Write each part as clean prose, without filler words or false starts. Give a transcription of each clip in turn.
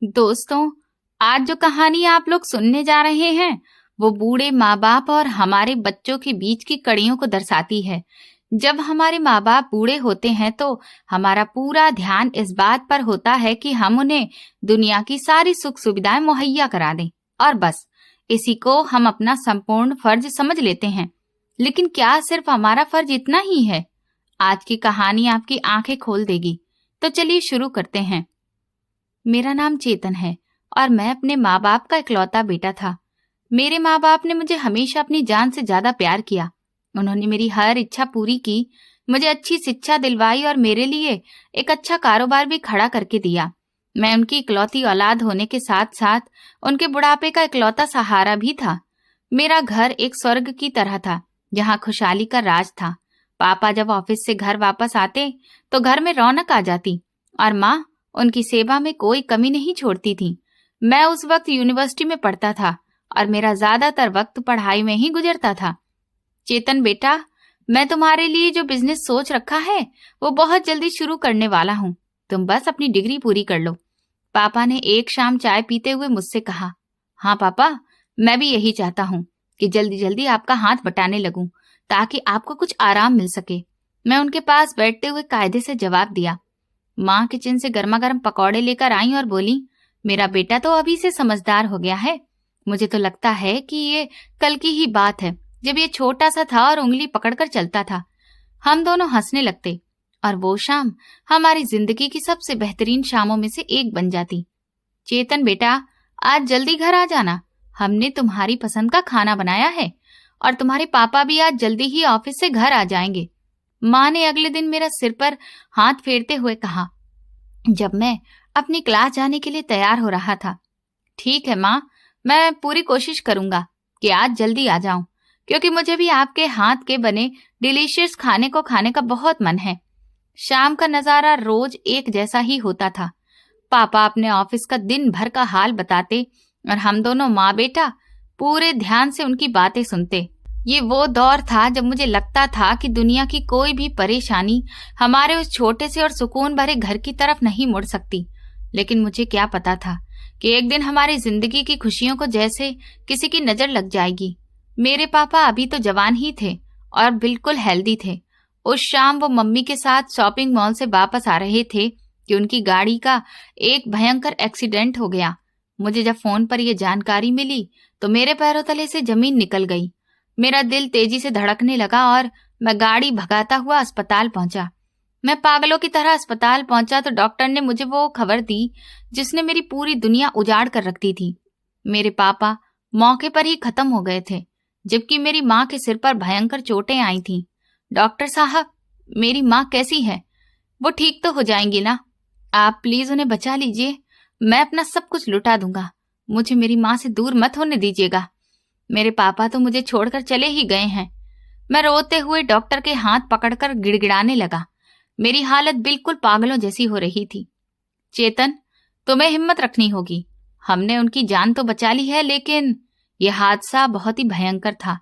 दोस्तों, आज जो कहानी आप लोग सुनने जा रहे हैं वो बूढ़े माँ बाप और हमारे बच्चों के बीच की कड़ियों को दर्शाती है। जब हमारे माँ बाप बूढ़े होते हैं तो हमारा पूरा ध्यान इस बात पर होता है कि हम उन्हें दुनिया की सारी सुख सुविधाएं मुहैया करा दें और बस इसी को हम अपना संपूर्ण फर्ज समझ लेते हैं। लेकिन क्या सिर्फ हमारा फर्ज इतना ही है? आज की कहानी आपकी आंखें खोल देगी। तो चलिए शुरू करते हैं। मेरा नाम चेतन है और मैं अपने माँ बाप का इकलौता बेटा था। मेरे माँ बाप ने मुझे हमेशा अपनी जान से ज्यादा प्यार किया। उन्होंने मेरी हर इच्छा पूरी की, मुझे अच्छी शिक्षा दिलवाई और मेरे लिए एक अच्छा कारोबार भी खड़ा करके दिया। मैं उनकी इकलौती औलाद होने के साथ साथ उनके बुढ़ापे का इकलौता सहारा भी था। मेरा घर एक स्वर्ग की तरह था जहाँ खुशहाली का राज था। पापा जब ऑफिस से घर वापस आते तो घर में रौनक आ जाती और माँ उनकी सेवा में कोई कमी नहीं छोड़ती थी। मैं उस वक्त यूनिवर्सिटी में पढ़ता था और मेरा ज्यादातर वक्त पढ़ाई में ही गुजरता था। चेतन बेटा, मैं तुम्हारे लिए जो बिजनेस सोच रखा है वो बहुत जल्दी शुरू करने वाला हूँ। तुम बस अपनी डिग्री पूरी कर लो। पापा ने एक शाम चाय पीते हुए मुझसे कहा। हाँ पापा, मैं भी यही चाहता हूँ कि जल्दी जल्दी आपका हाथ बटाने लगूं ताकि आपको कुछ आराम मिल सके। मैं उनके पास बैठते हुए कायदे से जवाब दिया। माँ किचन से गर्मा गर्म पकौड़े लेकर आई और बोली, मेरा बेटा तो अभी से समझदार हो गया है। मुझे तो लगता है कि ये कल की ही बात है जब ये छोटा सा था और उंगली पकड़कर चलता था। हम दोनों हंसने लगते और वो शाम हमारी जिंदगी की सबसे बेहतरीन शामों में से एक बन जाती। चेतन बेटा, आज जल्दी घर आ जाना। हमने तुम्हारी पसंद का खाना बनाया है और तुम्हारे पापा भी आज जल्दी ही ऑफिस से घर आ जाएंगे। माँ ने अगले दिन मेरा सिर पर हाथ फेरते हुए कहा जब मैं अपनी क्लास जाने के लिए तैयार हो रहा था। ठीक है माँ, मैं पूरी कोशिश करूंगा कि आज जल्दी आ जाऊं, क्योंकि मुझे भी आपके हाथ के बने डिलीशियस खाने को खाने का बहुत मन है। शाम का नजारा रोज एक जैसा ही होता था। पापा अपने ऑफिस का दिन भर का हाल बताते और हम दोनों माँ बेटा पूरे ध्यान से उनकी बातें सुनते। ये वो दौर था जब मुझे लगता था कि दुनिया की कोई भी परेशानी हमारे उस छोटे से और सुकून भरे घर की तरफ नहीं मुड़ सकती। लेकिन मुझे क्या पता था कि एक दिन हमारी जिंदगी की खुशियों को जैसे किसी की नजर लग जाएगी। मेरे पापा अभी तो जवान ही थे और बिल्कुल हेल्दी थे। उस शाम वो मम्मी के साथ शॉपिंग मॉल से वापस आ रहे थे कि उनकी गाड़ी का एक भयंकर एक्सीडेंट हो गया। मुझे जब फोन पर यह जानकारी मिली तो मेरे पैरों तले से जमीन निकल गई। मेरा दिल तेजी से धड़कने लगा और मैं गाड़ी भगाता हुआ अस्पताल पहुंचा। मैं पागलों की तरह अस्पताल पहुंचा तो डॉक्टर ने मुझे वो खबर दी जिसने मेरी पूरी दुनिया उजाड़ कर रख दी थी। मेरे पापा मौके पर ही खत्म हो गए थे, जबकि मेरी माँ के सिर पर भयंकर चोटें आई थीं। डॉक्टर साहब, मेरी माँ कैसी है? वो ठीक तो हो जाएंगी ना? आप प्लीज उन्हें बचा लीजिए। मैं अपना सब कुछ लुटा दूंगा। मुझे मेरी माँ से दूर मत होने दीजिएगा। मेरे पापा तो मुझे छोड़कर चले ही गए हैं। मैं रोते हुए डॉक्टर के हाथ पकड़कर गिड़गिड़ाने लगा। मेरी हालत बिल्कुल पागलों जैसी हो रही थी। चेतन, तुम्हें हिम्मत रखनी होगी। हमने उनकी जान तो बचा ली है, लेकिन यह हादसा बहुत ही भयंकर था।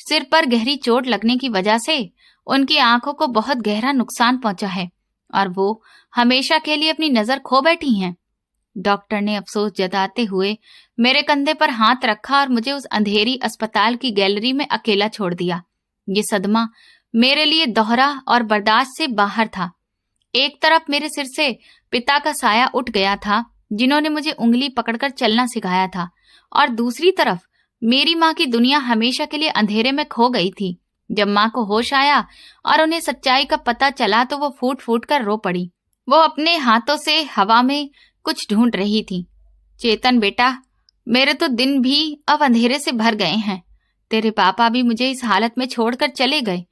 सिर पर गहरी चोट लगने की वजह से उनकी आंखों को बहुत गहरा नुकसान पहुंचा है और वो हमेशा के लिए अपनी नजर खो बैठी हैं। डॉक्टर ने अफसोस जताते हुए मेरे कंधे पर हाथ रखा और मुझे उस अंधेरी अस्पताल की गैलरी में अकेला छोड़ दिया। ये सदमा मेरे लिए दोहरा और बर्दाश्त से बाहर था। एक तरफ मेरे सिर से पिता का साया उठ गया था, जिन्होंने मुझे उंगली पकड़कर चलना सिखाया था, और दूसरी तरफ मेरी माँ की दुनिया हमेशा के लिए अंधेरे में खो गई थी। जब माँ को होश आया और उन्हें सच्चाई का पता चला तो वो फूट फूट कर रो पड़ी। वो अपने हाथों से हवा में कुछ ढूंढ रही थी। चेतन बेटा, मेरे तो दिन भी अब अंधेरे से भर गए हैं। तेरे पापा भी मुझे इस हालत में छोड़कर चले गए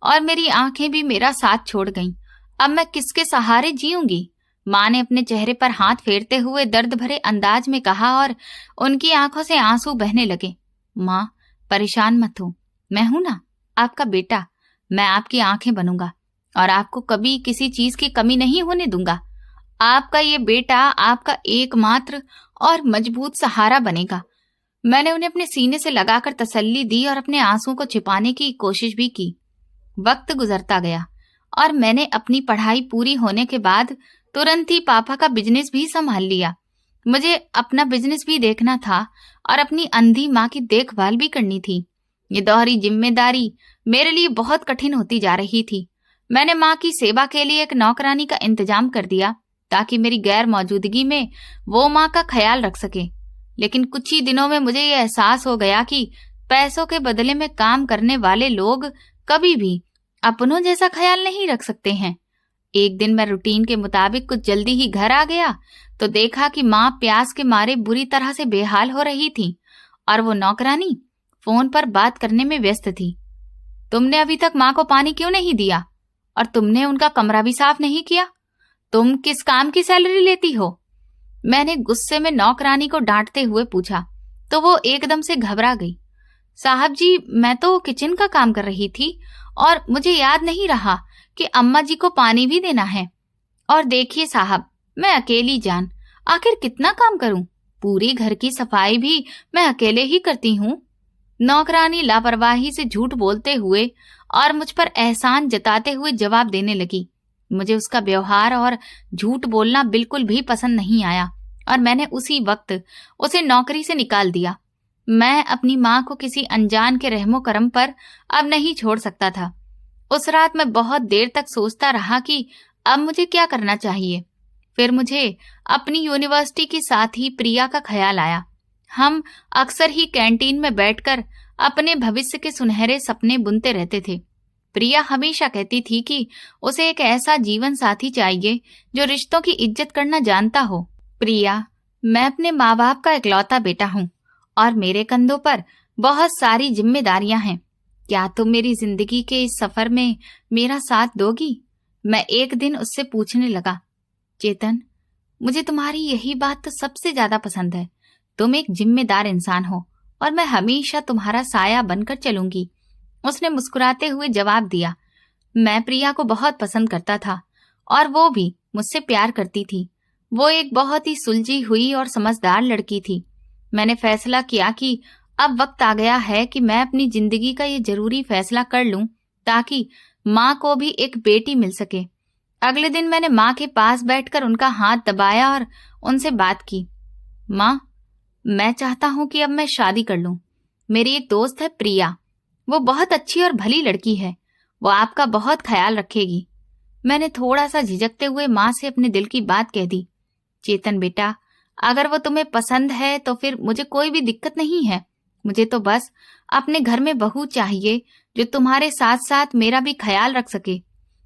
और मेरी आंखें भी मेरा साथ छोड़ गईं। अब मैं किसके सहारे जीऊंगी? माँ ने अपने चेहरे पर हाथ फेरते हुए दर्द भरे अंदाज में कहा और उनकी आंखों से आंसू बहने लगे। माँ, परेशान मत हो, मैं हूं ना, आपका बेटा। मैं आपकी आंखें बनूंगा और आपको कभी किसी चीज की कमी नहीं होने दूंगा। आपका ये बेटा आपका एकमात्र और मजबूत सहारा बनेगा। मैंने उन्हें अपने सीने से लगाकर तसल्ली दी और अपने आंसुओं को छिपाने की कोशिश भी की। वक्त गुजरता गया और मैंने अपनी पढ़ाई पूरी होने के बाद तुरंत ही पापा का बिजनेस भी संभाल लिया। मुझे अपना बिजनेस भी देखना था और अपनी अंधी माँ की देखभाल भी करनी थी। ये दोहरी जिम्मेदारी मेरे लिए बहुत कठिन होती जा रही थी। मैंने माँ की सेवा के लिए एक नौकरानी का इंतजाम कर दिया ताकि मेरी गैर मौजूदगी में वो माँ का ख्याल रख सके। लेकिन कुछ ही दिनों में मुझे ये एहसास हो गया कि पैसों के बदले में काम करने वाले लोग कभी भी अपनों जैसा ख्याल नहीं रख सकते हैं। एक दिन मैं रूटीन के मुताबिक कुछ जल्दी ही घर आ गया तो देखा कि माँ प्यास के मारे बुरी तरह से बेहाल हो रही थी और वो नौकरानी फोन पर बात करने में व्यस्त थी। तुमने अभी तक माँ को पानी क्यों नहीं दिया? और तुमने उनका कमरा भी साफ नहीं किया? तुम किस काम की सैलरी लेती हो? मैंने गुस्से में नौकरानी को डांटते हुए पूछा तो वो एकदम से घबरा गई। साहब जी, मैं तो किचन का काम कर रही थी और मुझे याद नहीं रहा कि अम्मा जी को पानी भी देना है। और देखिए साहब, मैं अकेली जान आखिर कितना काम करूं? पूरी घर की सफाई भी मैं अकेले ही करती हूँ। नौकरानी लापरवाही से झूठ बोलते हुए और मुझ पर एहसान जताते हुए जवाब देने लगी। मुझे उसका व्यवहार और झूठ बोलना बिल्कुल भी पसंद नहीं आया और मैंने उसी वक्त उसे नौकरी से निकाल दिया। मैं अपनी माँ को किसी अनजान के रहमो करम पर अब नहीं छोड़ सकता था। उस रात मैं बहुत देर तक सोचता रहा कि अब मुझे क्या करना चाहिए। फिर मुझे अपनी यूनिवर्सिटी की साथी प्रिया का ख्याल आया। हम अक्सर ही कैंटीन में बैठकर अपने भविष्य के सुनहरे सपने बुनते रहते थे। प्रिया हमेशा कहती थी कि उसे एक ऐसा जीवन साथी चाहिए जो रिश्तों की इज्जत करना जानता हो। प्रिया, मैं अपने माँ बाप का इकलौता बेटा हूँ और मेरे कंधों पर बहुत सारी जिम्मेदारियां हैं। क्या तुम मेरी जिंदगी के इस सफर में मेरा साथ दोगी? मैं एक दिन उससे पूछने लगा। चेतन, मुझे तुम्हारी यही बात तो सबसे ज्यादा पसंद है। तुम एक जिम्मेदार इंसान हो और मैं हमेशा तुम्हारा साया बनकर चलूंगी। उसने मुस्कुराते हुए जवाब दिया। मैं प्रिया को बहुत पसंद करता था और वो भी मुझसे प्यार करती थी। वो एक बहुत ही सुलझी हुई और समझदार लड़की थी। मैंने फैसला किया कि अब वक्त आ गया है कि मैं अपनी जिंदगी का ये जरूरी फैसला कर लूं ताकि माँ को भी एक बेटी मिल सके। अगले दिन मैंने माँ के पास बैठकर उनका हाथ दबाया और उनसे बात की। माँ, मैं चाहता हूं कि अब मैं शादी कर लूं। मेरी एक दोस्त है प्रिया, वो बहुत अच्छी और भली लड़की है। वो आपका बहुत ख्याल रखेगी। मैंने थोड़ा सा झिझकते हुए माँ से अपने दिल की बात कह दी। चेतन बेटा, अगर वो तुम्हें पसंद है तो फिर मुझे कोई भी दिक्कत नहीं है। मुझे तो बस अपने घर में बहू चाहिए जो तुम्हारे साथ साथ मेरा भी ख्याल रख सके।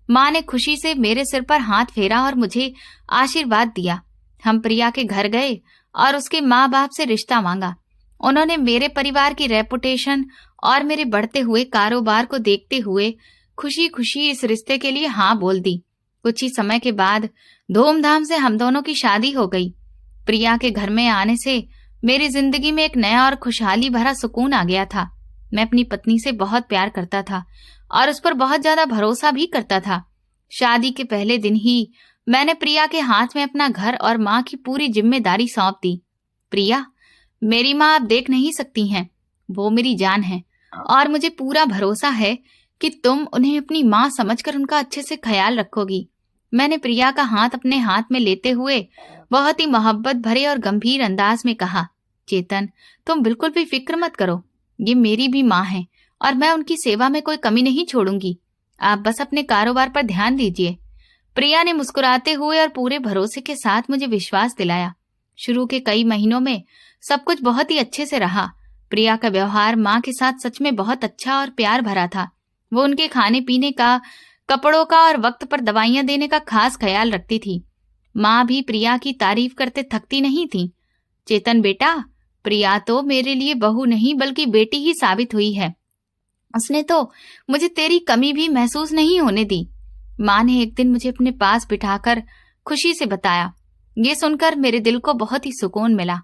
माँ ने खुशी से मेरे सिर पर हाथ फेरा और मुझे आशीर्वाद दिया। हम प्रिया के घर गए और उसके माँ बाप से रिश्ता मांगा। उन्होंने मेरे परिवार की रेपुटेशन और मेरे बढ़ते हुए कारोबार को देखते हुए खुशी खुशी इस रिश्ते के लिए हाँ बोल दी। कुछ ही समय के बाद धूमधाम से हम दोनों की शादी हो गई। प्रिया के घर में आने से मेरी जिंदगी में एक नया और खुशहाली भरा सुकून आ गया था। मैं अपनी पत्नी से बहुत प्यार करता था और उस पर बहुत ज्यादा भरोसा भी करता था। शादी के पहले दिन ही मैंने प्रिया के हाथ में अपना घर और माँ की पूरी जिम्मेदारी सौंप दी। प्रिया, मेरी माँ आप देख नहीं सकती हैं, वो मेरी जान है और मुझे पूरा भरोसा है कि तुम उन्हें अपनी माँ समझकर उनका अच्छे से ख्याल रखोगी। मैंने प्रिया का हाथ अपने हाथ में लेते हुए बहुत ही मोहब्बत भरे और गंभीर अंदाज में कहा। चेतन, तुम बिल्कुल भी फिक्र मत करो, ये मेरी भी माँ है और मैं उनकी सेवा में कोई कमी नहीं छोड़ूंगी। आप बस अपने कारोबार पर ध्यान दीजिए। प्रिया ने मुस्कुराते हुए और पूरे भरोसे के साथ मुझे विश्वास दिलाया। शुरू के कई महीनों में सब कुछ बहुत ही अच्छे से रहा। प्रिया का व्यवहार माँ के साथ सच में बहुत अच्छा और प्यार भरा था। वो उनके खाने पीने का, कपड़ों का और वक्त पर दवाइयां देने का खास ख्याल रखती थी। माँ भी प्रिया की तारीफ करते थकती नहीं थी। चेतन बेटा, प्रिया तो मेरे लिए बहू नहीं बल्कि बेटी ही साबित हुई है। उसने तो मुझे तेरी कमी भी महसूस नहीं होने दी। माँ ने एक दिन मुझे अपने पास बिठाकर खुशी से बताया। ये सुनकर मेरे दिल को बहुत ही सुकून मिला।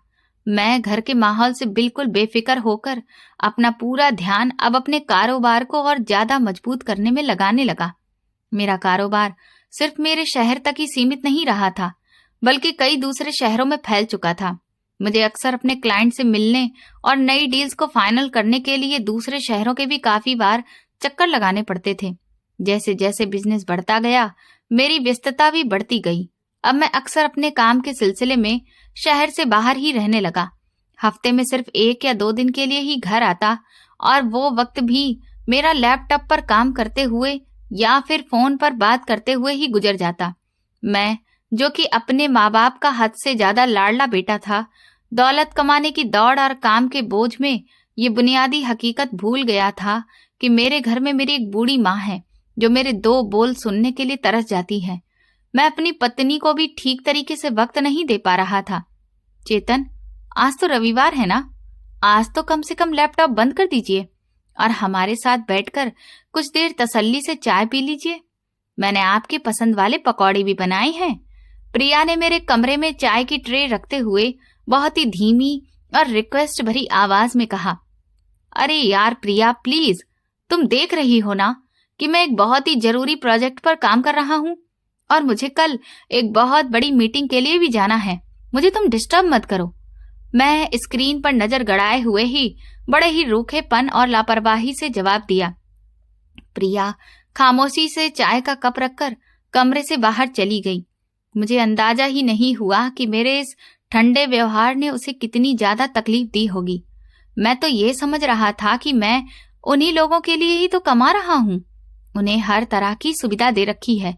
मैं घर के माहौल से बिल्कुल बेफिक्र होकर अपना पूरा ध्यान अब अपने कारोबार को और ज्यादा मजबूत करने में लगाने लगा। मेरा कारोबार सिर्फ मेरे शहर तक ही सीमित नहीं रहा था, बल्कि कई दूसरे शहरों में फैल चुका था। मुझे अक्सर अपने क्लाइंट से मिलने और नई डील्स को फाइनल करने के लिए दूसरे शहरों के भी काफी बार चक्कर लगाने पड़ते थे। जैसे जैसे बिजनेस बढ़ता गया, मेरी व्यस्तता भी बढ़ती गई अब मैं अक्सर अपने काम के सिलसिले में शहर से बाहर ही रहने लगा। हफ्ते में सिर्फ 1 या 2 दिन के लिए ही घर आता और वो वक्त भी मेरा लैपटॉप पर काम करते हुए या फिर फोन पर बात करते हुए ही गुजर जाता। मैं, जो कि अपने माँ बाप का हद से ज्यादा लाडला बेटा था, दौलत कमाने की दौड़ और काम के बोझ में ये बुनियादी हकीकत भूल गया था कि मेरे घर में मेरी एक बूढ़ी माँ है जो मेरे 2 बोल सुनने के लिए तरस जाती है। मैं अपनी पत्नी को भी ठीक तरीके से वक्त नहीं दे पा रहा था। चेतन, आज तो रविवार है ना, आज तो कम से कम लैपटॉप बंद कर दीजिए और हमारे साथ बैठकर कुछ देर तसल्ली से चाय पी लीजिए। मैंने आपके पसंद वाले पकौड़े भी बनाए हैं। प्रिया ने मेरे कमरे में चाय की ट्रे रखते हुए बहुत ही धीमी और रिक्वेस्ट भरी आवाज में कहा। अरे यार प्रिया, प्लीज, तुम देख रही हो ना कि मैं एक बहुत ही जरूरी प्रोजेक्ट पर काम कर रहा हूँ और मुझे कल एक बहुत बड़ी मीटिंग के लिए भी जाना है। मुझे तुम डिस्टर्ब मत करो। मैं स्क्रीन पर नजर गड़ाए हुए ही बड़े ही रूखेपन और लापरवाही से जवाब दिया। प्रिया खामोशी से चाय का कप रखकर कमरे से बाहर चली गई। मुझे अंदाजा ही नहीं हुआ कि मेरे इस ठंडे व्यवहार ने उसे कितनी ज्यादा तकलीफ दी होगी। मैं तो ये समझ रहा था कि मैं उन्हीं लोगों के लिए ही तो कमा रहा हूँ। उन्हें हर तरह की सुविधा दे रखी है,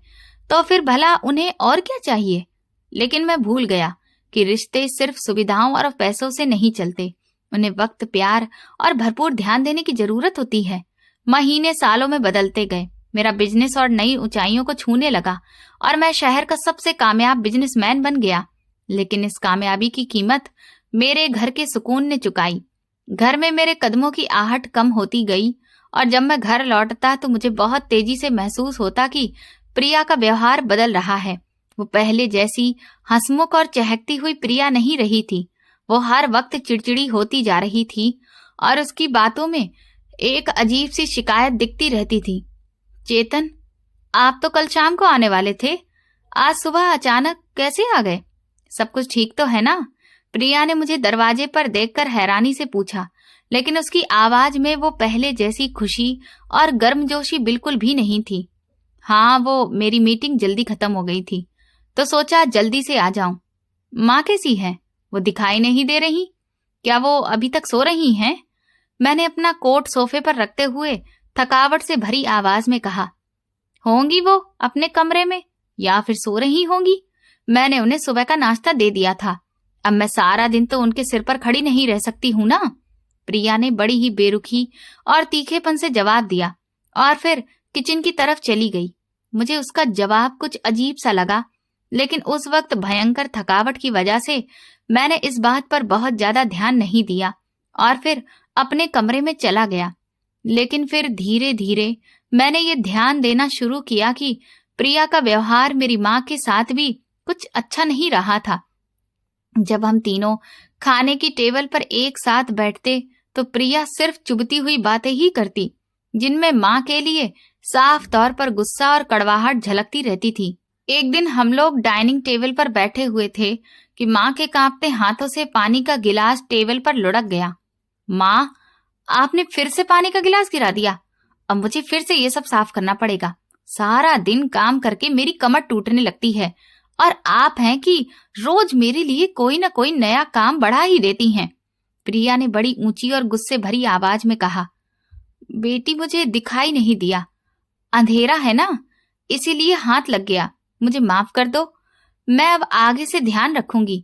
तो फिर भला उन्हें और क्या चाहिए। लेकिन मैं भूल गया कि रिश्ते सिर्फ सुविधाओं और पैसों से नहीं चलते। उन्हें वक्त, प्यार और भरपूर ध्यान देने की जरूरत होती है। महीने सालों में बदलते गए। मेरा बिजनेस और नई ऊंचाइयों को छूने लगा और मैं शहर का सबसे कामयाब बिजनेसमैन बन गया। लेकिन इस कामयाबी की कीमत मेरे घर के सुकून ने चुकाई। घर में मेरे कदमों की आहट कम होती गई और जब मैं घर लौटता तो मुझे बहुत तेजी से महसूस होता कि प्रिया का व्यवहार बदल रहा है। वो पहले जैसी हंसमुख और चहकती हुई प्रिया नहीं रही थी। वो हर वक्त चिड़चिड़ी होती जा रही थी और उसकी बातों में एक अजीब सी शिकायत दिखती रहती थी। चेतन, आप तो कल शाम को आने वाले थे, आज सुबह अचानक कैसे आ गए? सब कुछ ठीक तो है ना? प्रिया ने मुझे दरवाजे पर देखकर हैरानी से पूछा, लेकिन उसकी आवाज में वो पहले जैसी खुशी और गर्मजोशी बिल्कुल भी नहीं थी। हाँ, वो मेरी मीटिंग जल्दी खत्म हो गई थी तो सोचा जल्दी से आ जाऊं। माँ कैसी है? वो दिखाई नहीं दे रही। क्या वो अभी तक सो रही हैं? मैंने अपना कोट सोफे पर रखते हुए थकावट से भरी आवाज में कहा। होंगी वो अपने कमरे में या फिर सो रही होंगी। मैंने उन्हें सुबह का नाश्ता दे दिया था। अब मैं सारा दिन तो उनके सिर पर खड़ी नहीं रह सकती हूं ना। प्रिया ने बड़ी ही बेरुखी और तीखेपन से जवाब दिया और फिर किचन की तरफ चली गई। मुझे उसका जवाब कुछ अजीब सा लगा, लेकिन उस वक्त भयंकर थकावट की वजह से मैंने इस बात पर बहुत ज्यादा ध्यान नहीं दिया और फिर अपने कमरे में चला गया। लेकिन फिर धीरे धीरे मैंने ये ध्यान देना शुरू किया कि प्रिया का व्यवहार मेरी माँ के साथ भी कुछ अच्छा नहीं रहा था। जब हम तीनों खाने की टेबल पर एक साथ बैठते तो प्रिया सिर्फ चुभती हुई बातें ही करती, जिनमें माँ के लिए साफ तौर पर गुस्सा और कड़वाहट झलकती रहती थी। एक दिन हम लोग डाइनिंग टेबल पर बैठे हुए थे कि माँ के कांपते हाथों से पानी का गिलास टेबल पर लुढ़क गया। माँ, आपने फिर से पानी का गिलास गिरा दिया। अब मुझे फिर से ये सब साफ करना पड़ेगा। सारा दिन काम करके मेरी कमर टूटने लगती है और आप हैं कि रोज मेरे लिए कोई ना कोई नया काम बढ़ा ही देती हैं। प्रिया ने बड़ी ऊंची और गुस्से भरी आवाज में कहा। बेटी, मुझे दिखाई नहीं दिया, अंधेरा है ना, इसीलिए हाथ लग गया। मुझे माफ कर दो, मैं अब आगे से ध्यान रखूंगी।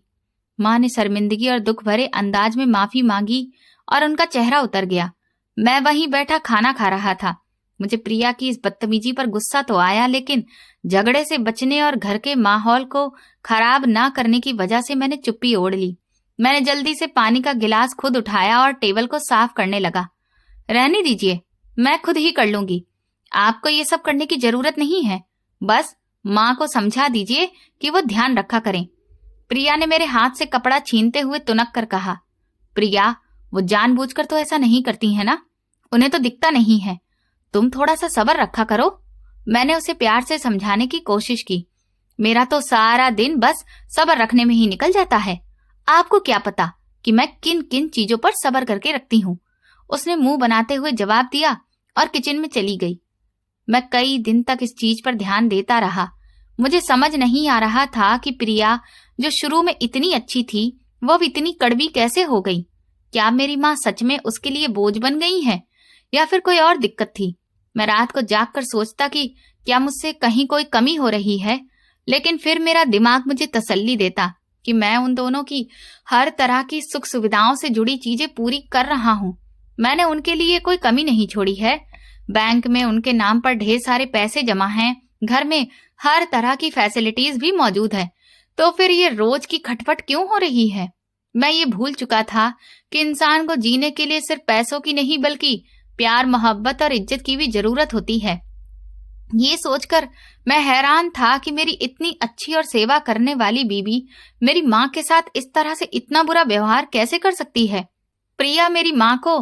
माँ ने शर्मिंदगी और दुख भरे अंदाज में माफी मांगी और उनका चेहरा उतर गया। मैं वहीं बैठा खाना खा रहा था। मुझे प्रिया की इस बदतमीजी पर गुस्सा तो आया, लेकिन झगड़े से बचने और घर के माहौल को खराब ना करने की वजह से मैंने चुप्पी ओढ़ ली। मैंने जल्दी से पानी का गिलास खुद उठाया और टेबल को साफ करने लगा। रहने दीजिए, मैं खुद ही कर लूंगी। आपको ये सब करने की जरूरत नहीं है। बस माँ को समझा दीजिए कि वो ध्यान रखा करें। प्रिया ने मेरे हाथ से कपड़ा छीनते हुए तुनक कर कहा। प्रिया, वो जानबूझकर तो ऐसा नहीं करती है ना, उन्हें तो दिखता नहीं है। तुम थोड़ा सा सब्र रखा करो। मैंने उसे प्यार से समझाने की कोशिश की। मेरा तो सारा दिन बस सब्र रखने में ही निकल जाता है। आपको क्या पता कि मैं किन किन चीजों पर सब्र करके रखती हूँ। उसने मुंह बनाते हुए जवाब दिया और किचन में चली गई। मैं कई दिन तक इस चीज पर ध्यान देता रहा। मुझे समझ नहीं आ रहा था कि प्रिया, जो शुरू में इतनी अच्छी थी, वो अब इतनी कड़वी कैसे हो गई। क्या मेरी माँ सच में उसके लिए बोझ बन गई है या फिर कोई और दिक्कत थी। मैं रात को जाग कर सोचता कि क्या मुझसे कहीं कोई कमी हो रही है, लेकिन फिर मेरा दिमाग मुझे तसल्ली देता कि मैं उन दोनों की हर तरह की सुख सुविधाओं से जुड़ी चीजें पूरी कर रहा हूँ। मैंने उनके लिए कोई कमी नहीं छोड़ी है। बैंक में उनके नाम पर ढेर सारे पैसे जमा हैं, घर में हर तरह की फैसिलिटीज भी मौजूद है, तो फिर ये रोज की खटपट क्यों हो रही है। मैं ये भूल चुका था कि इंसान को जीने के लिए सिर्फ पैसों की नहीं बल्कि प्यार, मोहब्बत और इज्जत की भी जरूरत होती है। ये सोचकर मैं हैरान था कि मेरी इतनी अच्छी और सेवा करने वाली बीवी मेरी माँ के साथ इस तरह से इतना बुरा व्यवहार कैसे कर सकती है। प्रिया मेरी माँ को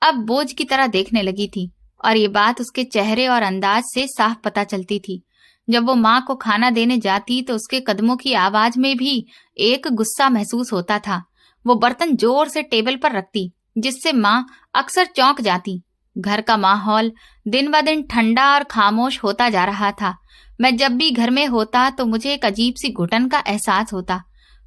अब बोझ की तरह देखने लगी थी और ये बात उसके चेहरे और अंदाज से साफ पता चलती थी। जब वो माँ को खाना देने जाती तो उसके कदमों की आवाज में भी एक गुस्सा महसूस होता था। वो बर्तन जोर से टेबल पर रखती, जिससे माँ अक्सर चौंक जाती। घर का माहौल दिन ब दिन ठंडा और खामोश होता जा रहा था। मैं जब भी घर में होता तो मुझे एक अजीब सी घुटन का एहसास होता।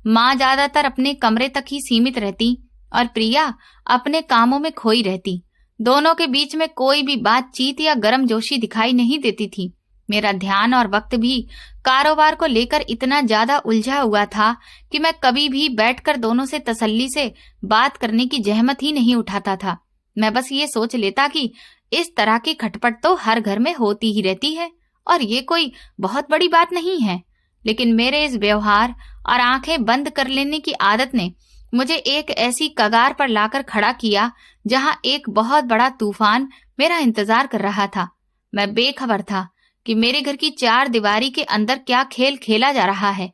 माँ ज्यादातर अपने कमरे तक ही सीमित रहती और प्रिया अपने कामों में खोई रहती। दोनों के बीच में कोई भी बातचीत या गर्मजोशी दिखाई नहीं देती थी। मेरा ध्यान और वक्त भी कारोबार को लेकर इतना ज्यादा उलझा हुआ था कि मैं कभी भी बैठकर दोनों से तसल्ली से बात करने की जहमत ही नहीं उठाता था। मैं बस ये सोच लेता कि इस तरह की खटपट तो हर घर में होती ही रहती है और ये कोई बहुत बड़ी बात नहीं है। लेकिन मेरे इस व्यवहार और आंखें बंद कर लेने की आदत ने मुझे एक ऐसी कगार पर लाकर खड़ा किया जहां एक बहुत बड़ा तूफान मेरा इंतजार कर रहा था। मैं बेखबर था कि मेरे घर की चार दीवारी के अंदर क्या खेल खेला जा रहा है।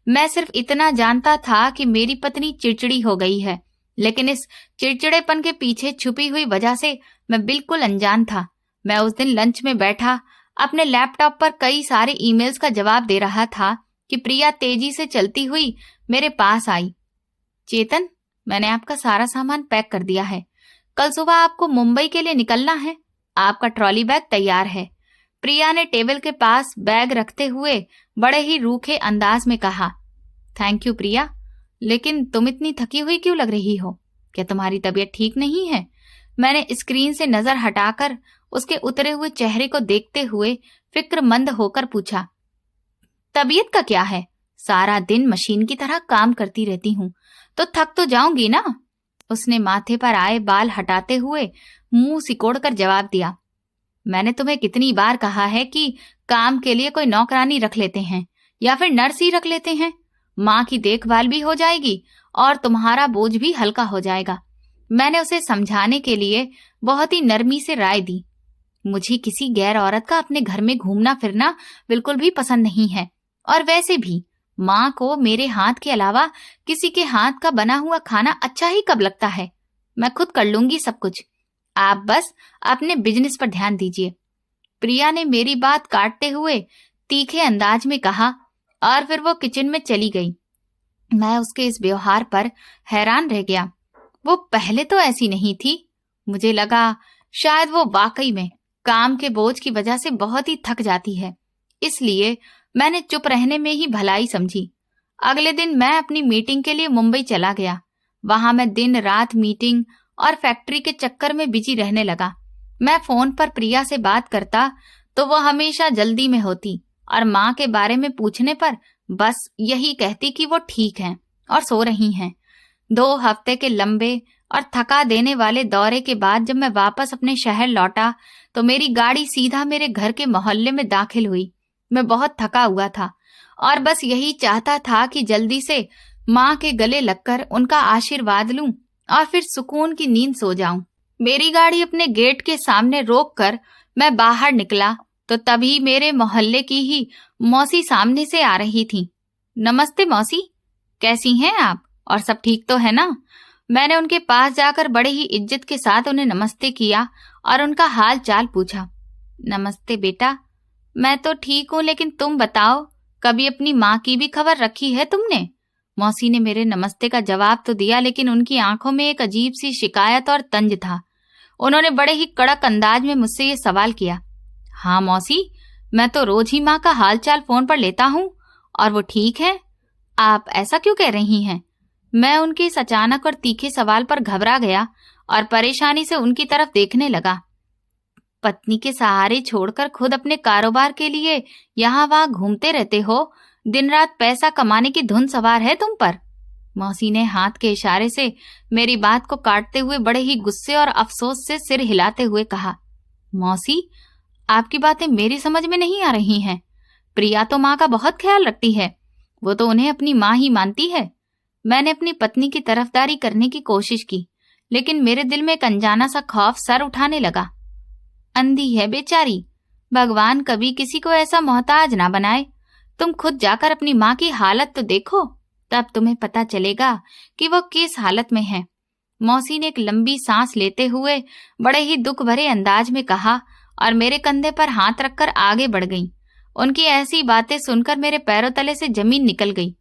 मैं सिर्फ इतना जानता था कि मेरी पत्नी चिड़चिड़ी हो गई है, लेकिन इस चिड़चिड़ेपन के पीछे छुपी हुई वजह से मैं बिल्कुल अनजान था। मैं उस दिन लंच में बैठा अपने लैपटॉप पर कई सारे ईमेल्स का जवाब दे रहा था कि प्रिया तेजी से चलती हुई मेरे पास आई। चेतन, मैंने आपका सारा सामान पैक कर दिया है। कल सुबह आपको मुंबई के लिए निकलना है। आपका ट्रॉली बैग तैयार है। प्रिया ने टेबल के पास बैग रखते हुए बड़े ही रूखे अंदाज में कहा। थैंक यू प्रिया, लेकिन तुम इतनी थकी हुई क्यों लग रही हो? क्या तुम्हारी तबीयत ठीक नहीं है? मैंने स्क्रीन से नजर हटाकर उसके उतरे हुए चेहरे को देखते हुए फिक्रमंद होकर पूछा। तबीयत का क्या है? सारा दिन मशीन की तरह काम करती रहती हूँ, तो थक तो जाऊंगी ना। उसने माथे पर आए बाल हटाते हुए मुंह सिकोड़कर जवाब दिया। मैंने तुम्हें कितनी बार कहा है कि काम के लिए कोई नौकरानी रख लेते हैं या फिर नर्स ही रख लेते हैं। माँ की देखभाल भी हो जाएगी और तुम्हारा बोझ भी हल्का हो जाएगा। मैंने उसे समझाने के लिए बहुत ही नरमी से राय दी। मुझे किसी गैर औरत का अपने घर में घूमना फिरना बिल्कुल भी पसंद नहीं है, और वैसे भी माँ को मेरे हाथ के अलावा किसी के हाथ का बना हुआ खाना अच्छा ही कब लगता है। मैं खुद कर लूंगी सब कुछ, आप बस अपने बिजनेस पर ध्यान दीजिए। प्रिया ने मेरी बात काटते हुए तीखे अंदाज में कहा और फिर वो किचन में चली गई। मैं उसके इस व्यवहार पर हैरान रह गया। वो पहले तो ऐसी नहीं थी। मुझे लगा शायद वो वाकई में काम के बोझ की वजह से बहुत ही थक जाती है, इसलिए मैंने चुप रहने में ही भलाई समझी। अगले दिन मैं अपनी मीटिंग के लिए मुंबई चला गया। वहां मैं दिन रात मीटिंग और फैक्ट्री के चक्कर में बिजी रहने लगा। मैं फोन पर प्रिया से बात करता तो वो हमेशा जल्दी में होती और माँ के बारे में पूछने पर बस यही कहती कि वो ठीक हैं और सो रही हैं। 2 हफ्ते के लंबे और थका देने वाले दौरे के बाद जब मैं वापस अपने शहर लौटा तो मेरी गाड़ी सीधा मेरे घर के मोहल्ले में दाखिल हुई। मैं बहुत थका हुआ था और बस यही चाहता था कि जल्दी से माँ के गले लगकर उनका आशीर्वाद लूं और फिर सुकून की नींद सो जाऊं। मेरी गाड़ी अपने गेट के सामने रोककर मैं बाहर निकला तो तभी मेरे मोहल्ले की ही मौसी सामने से आ रही थी। नमस्ते मौसी, कैसी हैं आप और सब ठीक तो है ना? मैंने उनके पास जाकर बड़े ही इज्जत के साथ उन्हें नमस्ते किया और उनका हाल चाल पूछा। नमस्ते बेटा, मैं तो ठीक हूँ, लेकिन तुम बताओ, कभी अपनी माँ की भी खबर रखी है तुमने? मौसी ने मेरे नमस्ते का जवाब तो दिया, लेकिन उनकी आंखों में एक अजीब सी शिकायत और तंज था। उन्होंने बड़े ही कड़क अंदाज में मुझसे ये सवाल किया। हाँ मौसी, मैं तो रोज ही माँ का हालचाल फोन पर लेता हूँ और वो ठीक है। आप ऐसा क्यों कह रही हैं? मैं उनके इस अचानक और तीखे सवाल पर घबरा गया और परेशानी से उनकी तरफ देखने लगा। पत्नी के सहारे छोड़कर खुद अपने कारोबार के लिए यहाँ वहाँ घूमते रहते हो, दिन रात पैसा कमाने की धुन सवार है तुम पर। मौसी ने हाथ के इशारे से मेरी बात को काटते हुए बड़े ही गुस्से और अफसोस से सिर हिलाते हुए कहा, मौसी, आपकी बातें मेरी समझ में नहीं आ रही हैं। प्रिया तो माँ का बहुत ख्याल रखती है, वो तो उन्हें अपनी माँ ही मानती है। मैंने अपनी पत्नी की तरफदारी करने की कोशिश की, लेकिन मेरे दिल में एक अनजाना सा खौफ सर उठाने लगा। अंधी है बेचारी, भगवान कभी किसी को ऐसा मोहताज ना बनाए। तुम खुद जाकर अपनी माँ की हालत तो देखो, तब तुम्हें पता चलेगा कि वो किस हालत में है। मौसी ने एक लंबी सांस लेते हुए बड़े ही दुख भरे अंदाज में कहा और मेरे कंधे पर हाथ रखकर आगे बढ़ गईं। उनकी ऐसी बातें सुनकर मेरे पैरों तले से जमीन निकल गई।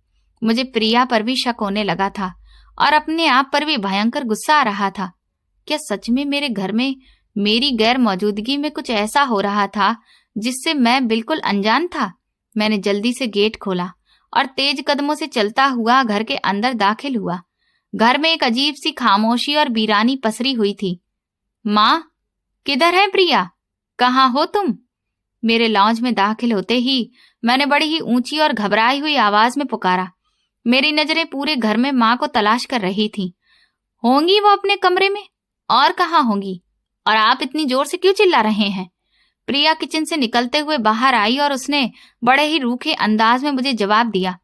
मुझे प्रिया पर भी शक होने लगा था और अपने आप पर भी भयंकर गुस्सा आ रहा था। क्या सच में मेरे घर में मेरी गैर मौजूदगी में कुछ ऐसा हो रहा था जिससे मैं बिल्कुल अनजान था? मैंने जल्दी से गेट खोला और तेज कदमों से चलता हुआ घर के अंदर दाखिल हुआ। घर में एक अजीब सी खामोशी और वीरानी पसरी हुई थी। माँ, किधर है प्रिया? कहाँ हो तुम? मेरे लॉन्ज में दाखिल होते ही मैंने बड़ी ही ऊंची और घबराई हुई आवाज में पुकारा। मेरी नजरें पूरे घर में माँ को तलाश कर रही थी। होंगी वो अपने कमरे में, और कहाँ होंगी? और आप इतनी जोर से क्यों चिल्ला रहे हैं? प्रिया किचन से निकलते हुए बाहर आई और उसने बड़े ही रूखे अंदाज में मुझे जवाब दिया,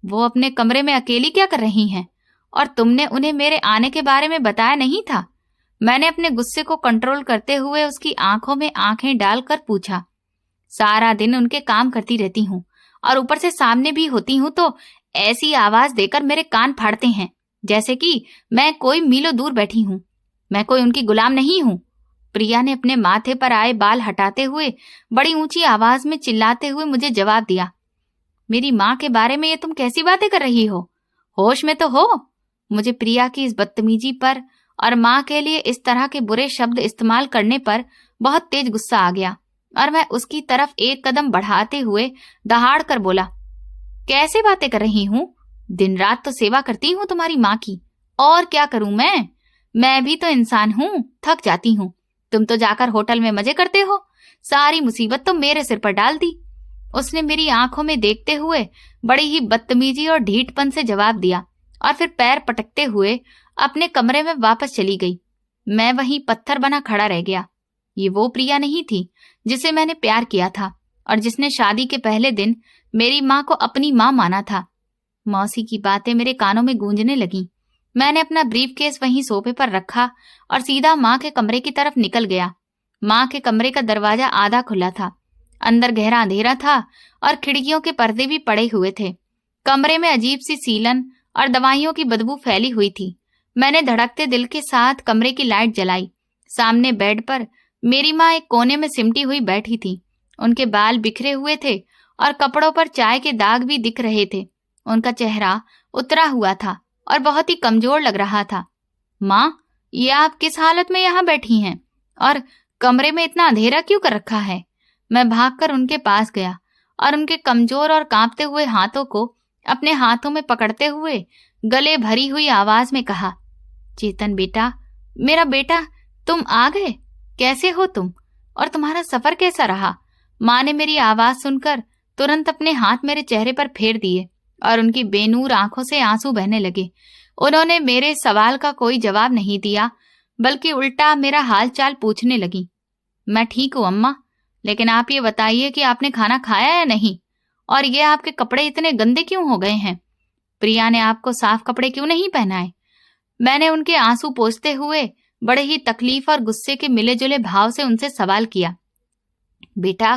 वो अपने कमरे में अकेली क्या कर रही हैं? और तुमने उन्हें मेरे आने के बारे में बताया नहीं था? मैंने अपने गुस्से को कंट्रोल करते हुए उसकी आंखों में आंखें डालकर पूछा। सारा दिन उनके काम करती रहती हूँ और ऊपर से सामने भी होती हूँ तो ऐसी आवाज देकर मेरे कान फाड़ते हैं जैसे कि मैं कोई मीलों दूर बैठी हूँ। मैं कोई उनकी गुलाम नहीं हूँ। प्रिया ने अपने माथे पर आए बाल हटाते हुए बड़ी ऊंची आवाज में चिल्लाते हुए मुझे जवाब दिया। मेरी माँ के बारे में ये तुम कैसी बातें कर रही हो? होश में तो हो? मुझे प्रिया की इस बदतमीजी पर और माँ के लिए इस तरह के बुरे शब्द इस्तेमाल करने पर बहुत तेज गुस्सा आ गया और मैं उसकी तरफ एक कदम बढ़ाते हुए दहाड़ कर बोला, कैसे बातें कर रही हूँ? दिन रात तो सेवा करती हूँ तुम्हारी माँ की, और क्या करूं मैं भी तो इंसान हूँ, थक जाती हूँ। तुम तो जाकर होटल में मजे करते हो, सारी मुसीबत तो मेरे सिर पर डाल दी। उसने मेरी आंखों में देखते हुए बड़ी ही बदतमीजी और ढीठपन से जवाब दिया और फिर पैर पटकते हुए अपने कमरे में वापस चली गई। मैं वहीं पत्थर बना खड़ा रह गया। ये वो प्रिया नहीं थी जिसे मैंने प्यार किया था और जिसने शादी के पहले दिन मेरी माँ को अपनी माँ माना था। मौसी की बातें मेरे कानों में गूंजने लगीं। मैंने अपना ब्रीफकेस वहीं सोफे पर रखा और सीधा माँ के कमरे की तरफ निकल गया। माँ के कमरे का दरवाजा आधा खुला था। अंदर गहरा अंधेरा था और खिड़कियों के पर्दे भी पड़े हुए थे। कमरे में अजीब सी सीलन और दवाइयों की बदबू फैली हुई थी। मैंने धड़कते दिल के साथ कमरे की लाइट जलाई। सामने बेड पर मेरी माँ एक कोने में सिमटी हुई बैठी थी। उनके बाल बिखरे हुए थे और कपड़ों पर चाय के दाग भी दिख रहे थे। उनका चेहरा उतरा हुआ था और बहुत ही कमजोर लग रहा था। माँ, ये आप किस हालत में यहाँ बैठी हैं और कमरे में इतना अंधेरा क्यों कर रखा है? मैं भागकर उनके पास गया और उनके कमजोर और कांपते हुए हाथों को अपने हाथों में पकड़ते हुए गले भरी हुई आवाज में कहा, चेतन बेटा, मेरा बेटा, तुम आ गए? कैसे हो तुम और तुम्हारा सफर कैसा रहा? माँ ने मेरी आवाज सुनकर तुरंत अपने हाथ मेरे चेहरे पर फेर दिए और उनकी बेनूर आंखों से आंसू बहने लगे। उन्होंने मेरे सवाल का कोई जवाब नहीं दिया, बल्कि उल्टा मेरा हाल चाल पूछने लगी। मैं ठीक हूँ अम्मा, लेकिन आप ये बताइए कि आपने खाना खाया या नहीं, और ये आपके कपड़े इतने गंदे क्यों हो गए हैं? प्रिया ने आपको साफ कपड़े क्यों नहीं पहनाए? मैंने उनके आंसू पोंछते हुए बड़े ही तकलीफ और गुस्से के मिले जुले भाव से उनसे सवाल किया। बेटा,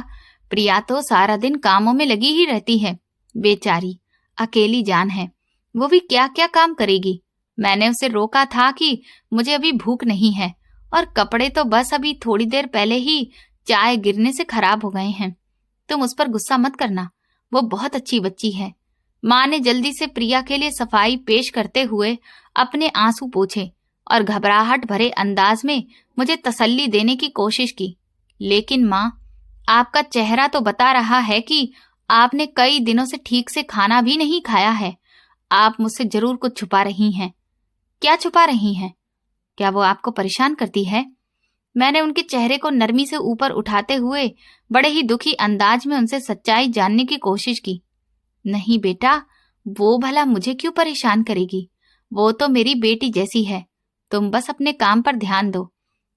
प्रिया तो सारा दिन कामों में लगी ही रहती है, बेचारी अकेली जान है, वो भी क्या क्या काम करेगी। मैंने उसे रोका था कि मुझे अभी भूख नहीं है, और कपड़े तो बस अभी थोड़ी देर पहले ही चाय गिरने से खराब हो गए हैं। तुम उस पर गुस्सा मत करना, वो बहुत अच्छी बच्ची है। माँ ने जल्दी से प्रिया के लिए सफाई पेश करते हुए अपने आंसू पोंछे और घबराहट भरे अंदाज में मुझे तसल्ली देने की कोशिश की। लेकिन माँ, आपका चेहरा तो बता रहा है कि आपने कई दिनों से ठीक से खाना भी नहीं खाया है। आप मुझसे जरूर कुछ छुपा रही हैं। क्या छुपा रही हैं? क्या वो आपको परेशान करती है? मैंने उनके चेहरे को नरमी से ऊपर उठाते हुए बड़े ही दुखी अंदाज में उनसे सच्चाई जानने की कोशिश की। नहीं बेटा, वो भला मुझे क्यों परेशान करेगी? वो तो मेरी बेटी जैसी है। तुम बस अपने काम पर ध्यान दो,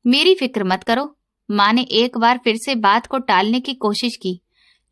मेरी फिक्र मत करो। माँ ने एक बार फिर से बात को टालने की कोशिश की,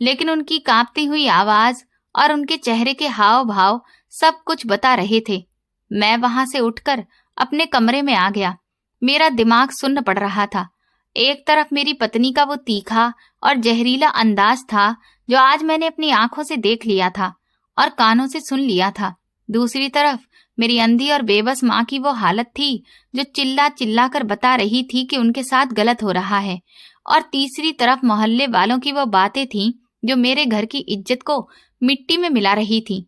लेकिन उनकी कांपती हुई आवाज और उनके चेहरे के हाव भाव सब कुछ बता रहे थे। मैं वहां से उठकर अपने कमरे में आ गया। मेरा दिमाग सुन्न पड़ रहा था। एक तरफ मेरी पत्नी का वो तीखा और जहरीला अंदाज था जो आज मैंने अपनी आंखों से देख लिया था और कानों से सुन लिया था। दूसरी तरफ मेरी अंधी और बेबस माँ की वो हालत थी जो चिल्ला चिल्ला कर बता रही थी कि उनके साथ गलत हो रहा है। और तीसरी तरफ मोहल्ले वालों की वो बातें थीं जो मेरे घर की इज्जत को मिट्टी में मिला रही थी।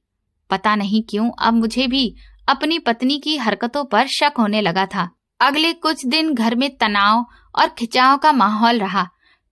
पता नहीं क्यों अब मुझे भी अपनी पत्नी की हरकतों पर शक होने लगा था। अगले कुछ दिन घर में तनाव और खिंचाव का माहौल रहा।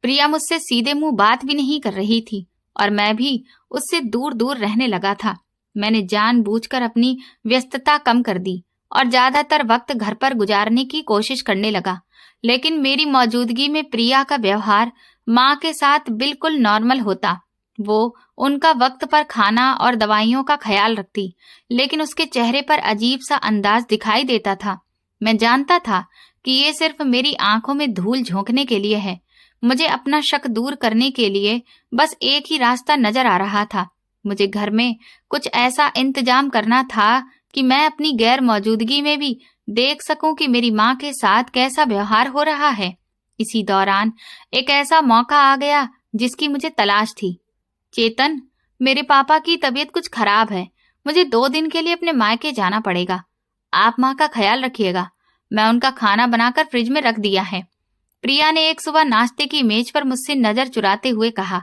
प्रिया मुझसे सीधे मुंह बात भी नहीं कर रही थी और मैं भी उससे दूर दूर रहने लगा था। मैंने जानबूझकर अपनी व्यस्तता कम कर दी और ज्यादातर वक्त घर पर गुजारने की कोशिश करने लगा। लेकिन मेरी मौजूदगी में प्रिया का व्यवहार माँ के साथ बिल्कुल नॉर्मल होता। वो उनका वक्त पर खाना और दवाइयों का ख्याल रखती, लेकिन उसके चेहरे पर अजीब सा अंदाज दिखाई देता था। मैं जानता था कि ये सिर्फ मेरी आंखों में धूल झोंकने के लिए है। मुझे अपना शक दूर करने के लिए बस एक ही रास्ता नजर आ रहा था। मुझे घर में कुछ ऐसा इंतजाम करना था कि मैं अपनी गैर मौजूदगी में भी देख सकूं कि मेरी माँ के साथ कैसा व्यवहार हो रहा है। इसी दौरान एक ऐसा मौका आ गया जिसकी मुझे तलाश थी। चेतन, मेरे पापा की तबीयत कुछ खराब है। मुझे 2 दिन के लिए अपने मायके जाना पड़ेगा। आप माँ का ख्याल रखिएगा। मैं उनका खाना बनाकर फ्रिज में रख दिया है। प्रिया ने एक सुबह नाश्ते की मेज पर मुझसे नजर चुराते हुए कहा।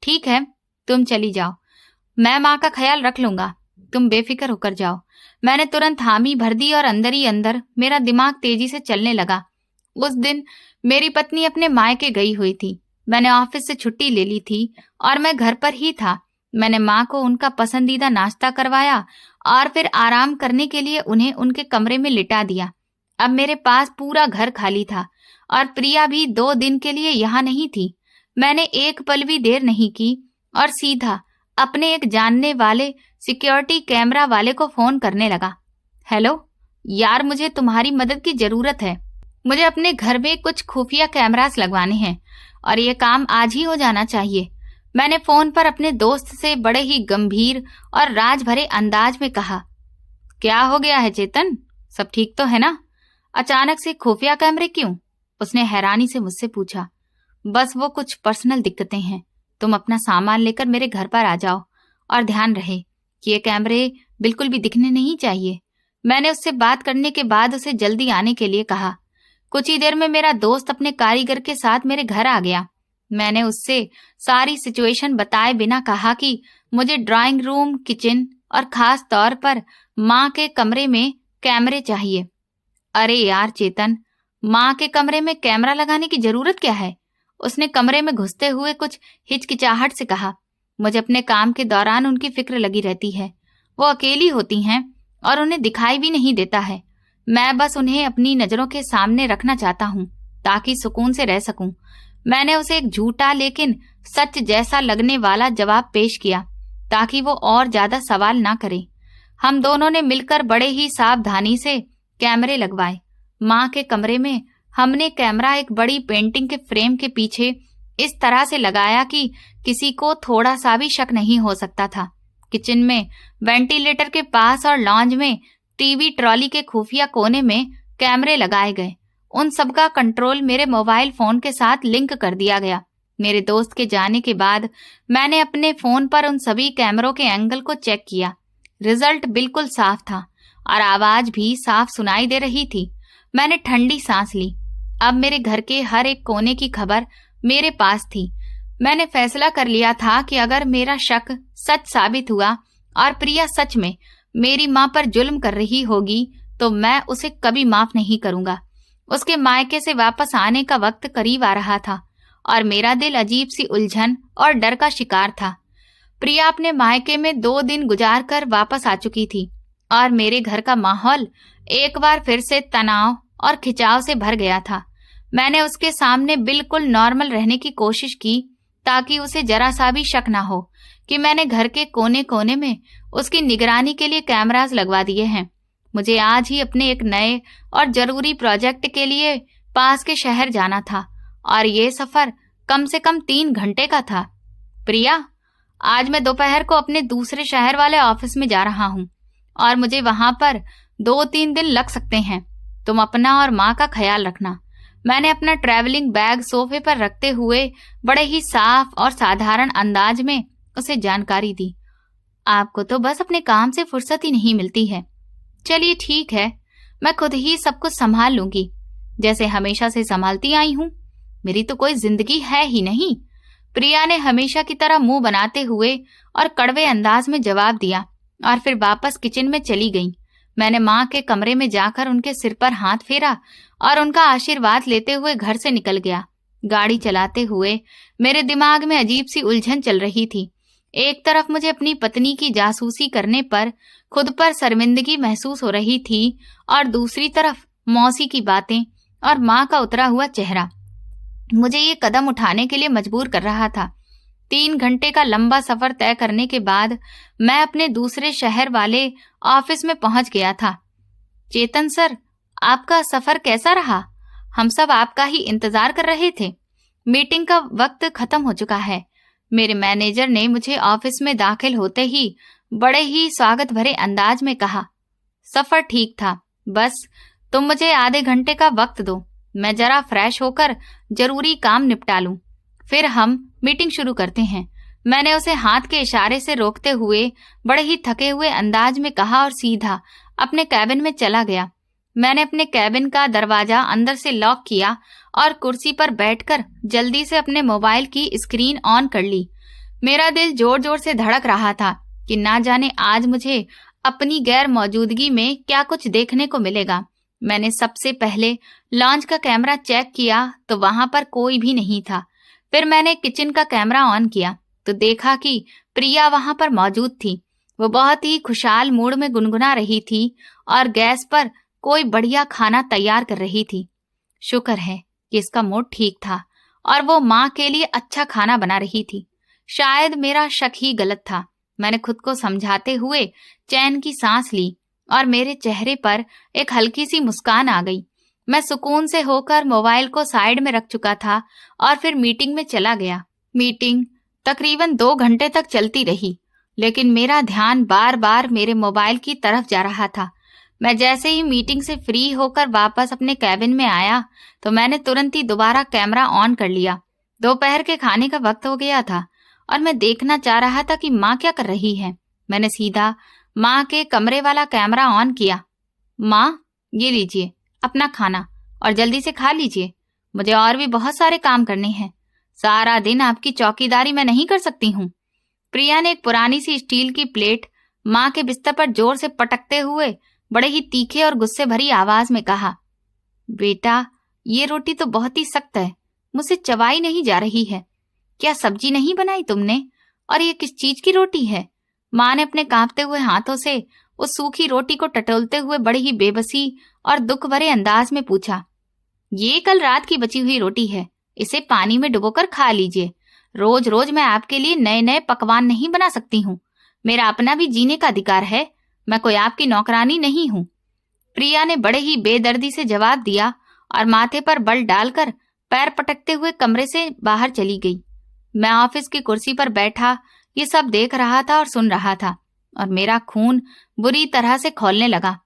ठीक है, तुम चली जाओ, मैं माँ का ख्याल रख लूंगा, तुम बेफिक्र होकर जाओ। मैंने तुरंत हामी भर दी और अंदर ही अंदर मेरा दिमाग तेजी से चलने लगा। उस दिन मेरी पत्नी अपने मायके गई हुई थी। मैंने ऑफिस से छुट्टी ले ली थी और मैं घर पर ही था। मैंने माँ को उनका पसंदीदा नाश्ता करवाया और फिर आराम करने के लिए उन्हें उनके कमरे में लिटा दिया। अब मेरे पास पूरा घर खाली था और प्रिया भी 2 दिन के लिए यहाँ नहीं थी। मैंने एक पल भी देर नहीं की और सीधा अपने एक जानने वाले सिक्योरिटी कैमरा वाले को फोन करने लगा। हेलो यार, मुझे तुम्हारी मदद की जरूरत है। मुझे अपने घर में कुछ खुफिया कैमरास लगवाने हैं और ये काम आज ही हो जाना चाहिए। मैंने फोन पर अपने दोस्त से बड़े ही गंभीर और राज भरे अंदाज में कहा। क्या हो गया है चेतन, सब ठीक तो है ना? अचानक से खुफिया कैमरे क्यों? उसने हैरानी से मुझसे पूछा। बस वो कुछ पर्सनल दिक्कतें हैं। तुम अपना सामान लेकर मेरे घर पर आ जाओ और ध्यान रहे कि ये कैमरे बिल्कुल भी दिखने नहीं चाहिए। मैंने उससे बात करने के बाद उसे जल्दी आने के लिए कहा। कुछ ही देर में मेरा दोस्त अपने कारीगर के साथ मेरे घर आ गया। मैंने उससे सारी सिचुएशन बताए बिना कहा कि मुझे ड्राइंग रूम, किचन और खास तौर पर माँ के कमरे में कैमरे चाहिए। अरे यार चेतन, माँ के कमरे में कैमरा लगाने की जरूरत क्या है? उसने कमरे में घुसते हुए कुछ हिचकिचाहट से कहा। मुझे अपने काम के दौरान उनकी फिक्र लगी रहती है। वो अकेली होती हैं और उन्हें दिखाई भी नहीं देता है। मैं बस उन्हें अपनी नजरों के सामने रखना चाहता हूँ ताकि सुकून से रह सकूं। मैंने उसे एक झूठा लेकिन सच जैसा लगने वाला जवाब पेश किया ताकि वो और ज्यादा सवाल ना करे। हम दोनों ने मिलकर बड़े ही सावधानी से कैमरे लगवाए। माँ के कमरे में हमने कैमरा एक बड़ी पेंटिंग के फ्रेम के पीछे इस तरह से लगाया कि किसी को थोड़ा सा भी शक नहीं हो सकता था। किचन में वेंटिलेटर के पास और लॉन्ज में टीवी ट्रॉली के खुफिया कोने में कैमरे लगाए गए। उन सबका कंट्रोल मेरे मोबाइल फोन के साथ लिंक कर दिया गया। मेरे दोस्त के जाने के बाद मैंने अपने फोन पर उन सभी कैमरों के एंगल को चेक किया। रिजल्ट बिल्कुल साफ था और आवाज भी साफ सुनाई दे रही थी। मैंने ठंडी सांस ली। अब मेरे घर के हर एक कोने की खबर मेरे पास थी। मैंने फैसला कर लिया था कि अगर मेरा शक सच साबित हुआ और प्रिया सच में मेरी माँ पर जुल्म कर रही होगी तो मैं उसे कभी माफ नहीं करूंगा। उसके मायके से वापस आने का वक्त करीब आ रहा था और मेरा दिल अजीब सी उलझन और डर का शिकार था। प्रिया अपने मायके में 2 दिन गुजार कर वापस आ चुकी थी और मेरे घर का माहौल एक बार फिर से तनाव और खिंचाव से भर गया था। मैंने उसके सामने बिल्कुल नॉर्मल रहने की कोशिश की ताकि उसे जरा सा भी शक ना हो कि मैंने घर के कोने कोने में उसकी निगरानी के लिए कैमरास लगवा दिए हैं। मुझे आज ही अपने एक नए और जरूरी प्रोजेक्ट के लिए पास के शहर जाना था और ये सफर कम से कम 3 घंटे का था। प्रिया, आज मैं दोपहर को अपने दूसरे शहर वाले ऑफिस में जा रहा हूँ और मुझे वहां पर 2-3 दिन लग सकते हैं। तुम अपना और माँ का ख्याल रखना। मैंने अपना ट्रैवलिंग बैग सोफे पर रखते हुए बड़े ही साफ और साधारण अंदाज में उसे जानकारी दी। आपको तो बस अपने काम से फुर्सत ही नहीं मिलती है। चलिए ठीक है, मैं खुद ही सब कुछ संभाल लूंगी, जैसे हमेशा से संभालती आई हूँ। मेरी तो कोई जिंदगी है ही नहीं। प्रिया ने हमेशा की तरह मुंह बनाते हुए और कड़वे अंदाज में जवाब दिया और फिर वापस किचन में चली गई। मैंने माँ के कमरे में जाकर उनके सिर पर हाथ फेरा और उनका आशीर्वाद लेते हुए घर से निकल गया। गाड़ी चलाते हुए मेरे दिमाग में अजीब सी उलझन चल रही थी। एक तरफ मुझे अपनी पत्नी की जासूसी करने पर खुद पर शर्मिंदगी महसूस हो रही थी और दूसरी तरफ मौसी की बातें और माँ का उतरा हुआ चेहरा मुझे ये कदम उठाने के लिए मजबूर कर रहा था। 3 घंटे का लंबा सफर तय करने के बाद मैं अपने दूसरे शहर वाले ऑफिस में पहुंच गया था। चेतन सर, आपका सफर कैसा रहा? हम सब आपका ही इंतजार कर रहे थे। मीटिंग का वक्त खत्म हो चुका है। मेरे मैनेजर ने मुझे ऑफिस में दाखिल होते ही बड़े ही स्वागत भरे अंदाज में कहा। सफर ठीक था, बस तुम मुझे आधे घंटे का वक्त दो, मैं जरा फ्रेश होकर जरूरी काम निपटा लूं, फिर हम मीटिंग शुरू करते हैं। मैंने उसे हाथ के इशारे से रोकते हुए बड़े ही थके हुए अंदाज में कहा और सीधा अपने कैबिन में चला गया। मैंने अपने कैबिन का दरवाजा अंदर से लॉक किया और कुर्सी पर बैठकर जल्दी से अपने मोबाइल की स्क्रीन ऑन कर ली। मेरा दिल जोर जोर से धड़क रहा था कि ना जाने आज मुझे अपनी गैर मौजूदगी में क्या कुछ देखने को मिलेगा। मैंने सबसे पहले लॉन्च का कैमरा चेक किया तो वहां पर कोई भी नहीं था। फिर मैंने किचन का कैमरा ऑन किया तो देखा कि प्रिया वहां पर मौजूद थी। वो बहुत ही खुशहाल मूड में गुनगुना रही थी और गैस पर कोई बढ़िया खाना तैयार कर रही थी। शुक्र है कि इसका मूड ठीक था और वो माँ के लिए अच्छा खाना बना रही थी। शायद मेरा शक ही गलत था। मैंने खुद को समझाते हुए चैन की सांस ली और मेरे चेहरे पर एक हल्की सी मुस्कान आ गई। मैं सुकून से होकर मोबाइल को साइड में रख चुका था और फिर मीटिंग में चला गया। मीटिंग तकरीबन 2 घंटे तक चलती रही, लेकिन मेरा ध्यान बार बार मेरे मोबाइल की तरफ जा रहा था। मैं जैसे ही मीटिंग से फ्री होकर वापस अपने कैबिन में आया तो मैंने तुरंत ही दोबारा कैमरा ऑन कर लिया। दोपहर के खाने का वक्त हो गया था और मैं देखना चाह रहा था कि माँ क्या कर रही है। मैंने सीधा माँ के कमरे वाला कैमरा ऑन किया। माँ, ये लीजिए अपना खाना और जल्दी से खा लीजिए, मुझे और भी बहुत सारे काम करने हैं। सारा दिन आपकी चौकीदारी मैं नहीं कर सकती हूँ। प्रिया ने एक पुरानी सी स्टील की प्लेट माँ के बिस्तर पर जोर से पटकते हुए बड़े ही तीखे और गुस्से भरी आवाज में कहा, बेटा ये रोटी तो बहुत ही सख्त है, मुझसे चबाई नहीं जा रही है। क्या सब्जी नहीं बनाई तुमने? और ये किस चीज की रोटी है? माँ ने अपने कांपते हुए हाथों से उस सूखी रोटी को टटोलते हुए बड़ी ही बेबसी और दुख भरे अंदाज में पूछा। ये कल रात की बची हुई रोटी है, इसे पानी में डुबोकर खा लीजिए। रोज रोज मैं आपके लिए नए नए पकवान नहीं बना सकती हूँ। मेरा अपना भी जीने का अधिकार है, मैं कोई आपकी नौकरानी नहीं हूँ। प्रिया ने बड़े ही बेदर्दी से जवाब दिया और माथे पर बल डालकर पैर पटकते हुए कमरे से बाहर चली गई। मैं ऑफिस की कुर्सी पर बैठा ये सब देख रहा था और सुन रहा था और मेरा खून बुरी तरह से खौलने लगा।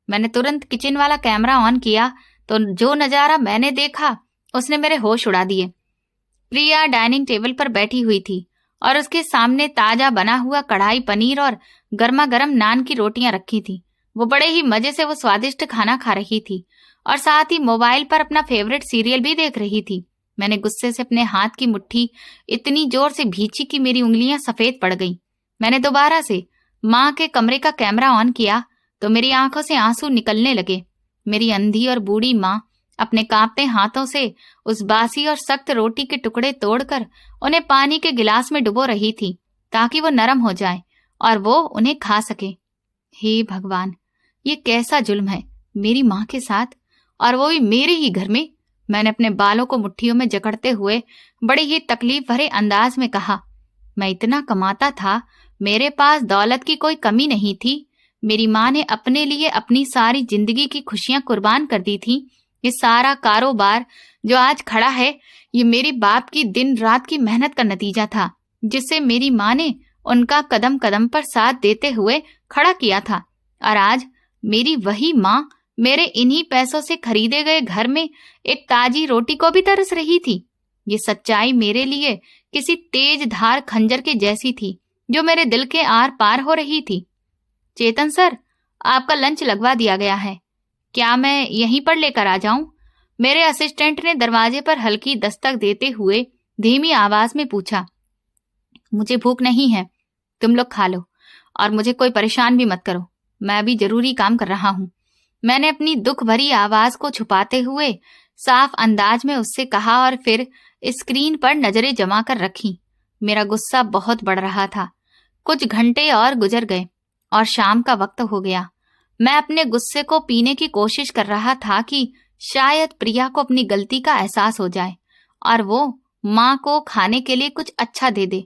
मैंने तुरंत किचन वाला कैमरा ऑन किया तो जो नजारा मैंने देखा उसने मेरे होश उड़ा दिए। प्रिया डाइनिंग टेबल पर बैठी हुई थी और उसके सामने ताजा बना हुआ कढ़ाई पनीर और गर्मा गर्म नान की रोटियां रखी थी। वो बड़े ही मजे से वो स्वादिष्ट खाना खा रही थी और साथ ही मोबाइल पर अपना फेवरेट सीरियल भी देख रही थी। मैंने गुस्से से अपने हाथ की मुट्ठी इतनी जोर से भींची कि मेरी उंगलियां सफेद पड़ गईं। मैंने दोबारा से माँ के कमरे का कैमरा ऑन किया तो मेरी आंखों से आंसू निकलने लगे। मेरी अंधी और बूढ़ी माँ अपने कांपते हाथों से उस बासी और सख्त रोटी के टुकड़े तोड़कर उन्हें पानी के गिलास में डुबो रही थी ताकि वो नरम हो जाए और वो उन्हें खा सके। हे भगवान, ये कैसा जुल्म है मेरी माँ के साथ, और वो भी मेरे ही घर में। मैंने अपने बालों को मुट्ठियों में जकड़ते हुए बड़े ही तकलीफ भरे अंदाज में कहा, मैं इतना कमाता था, मेरे पास दौलत की कोई कमी नहीं थी। मेरी माँ ने अपने लिए अपनी सारी जिंदगी की खुशियां कुर्बान कर दी थी। ये सारा कारोबार जो आज खड़ा है, ये मेरे बाप की दिन रात की मेहनत का नतीजा था, जिससे मेरी माँ ने उनका कदम कदम पर साथ देते हुए खड़ा किया था। और आज मेरी वही माँ मेरे इन्हीं पैसों से खरीदे गए घर में एक ताजी रोटी को भी तरस रही थी। ये सच्चाई मेरे लिए किसी तेज धार खंजर के जैसी थी जो मेरे दिल के आर पार हो रही थी। चेतन सर, आपका लंच लगवा दिया गया है, क्या मैं यहीं पर लेकर आ जाऊं? मेरे असिस्टेंट ने दरवाजे पर हल्की दस्तक देते हुए धीमी आवाज में पूछा। मुझे भूख नहीं है, तुम लोग खा लो और मुझे कोई परेशान भी मत करो, मैं अभी जरूरी काम कर रहा हूं। मैंने अपनी दुख भरी आवाज को छुपाते हुए साफ अंदाज में उससे कहा और फिर स्क्रीन पर नजरें जमा कर रखी। मेरा गुस्सा बहुत बढ़ रहा था। कुछ घंटे और गुजर गए और शाम का वक्त हो गया। मैं अपने गुस्से को पीने की कोशिश कर रहा था कि शायद प्रिया को अपनी गलती का एहसास हो जाए और वो माँ को खाने के लिए कुछ अच्छा दे दे।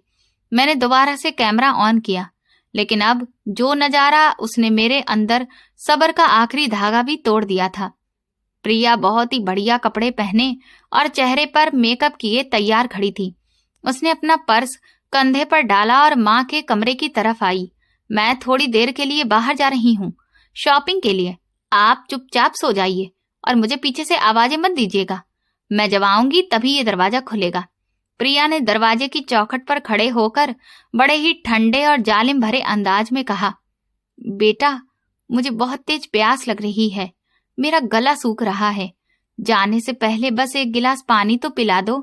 मैंने दोबारा से कैमरा ऑन किया, लेकिन अब जो नजारा उसने मेरे अंदर सब्र का आखिरी धागा भी तोड़ दिया था। प्रिया बहुत ही बढ़िया कपड़े पहने और चेहरे पर मेकअप किए तैयार खड़ी थी। उसने अपना पर्स कंधे पर डाला और माँ के कमरे की तरफ आई। मैं थोड़ी देर के लिए बाहर जा रही हूँ, शॉपिंग के लिए। आप चुपचाप सो जाइए और मुझे पीछे से आवाजें मत दीजिएगा। मैं जब आऊंगी तभी ये दरवाजा खुलेगा। प्रिया ने दरवाजे की चौखट पर खड़े होकर बड़े ही ठंडे और जालिम भरे अंदाज में कहा, बेटा, मुझे बहुत तेज प्यास लग रही है, मेरा गला सूख रहा है। जाने से पहले बस एक गिलास पानी तो पिला दो,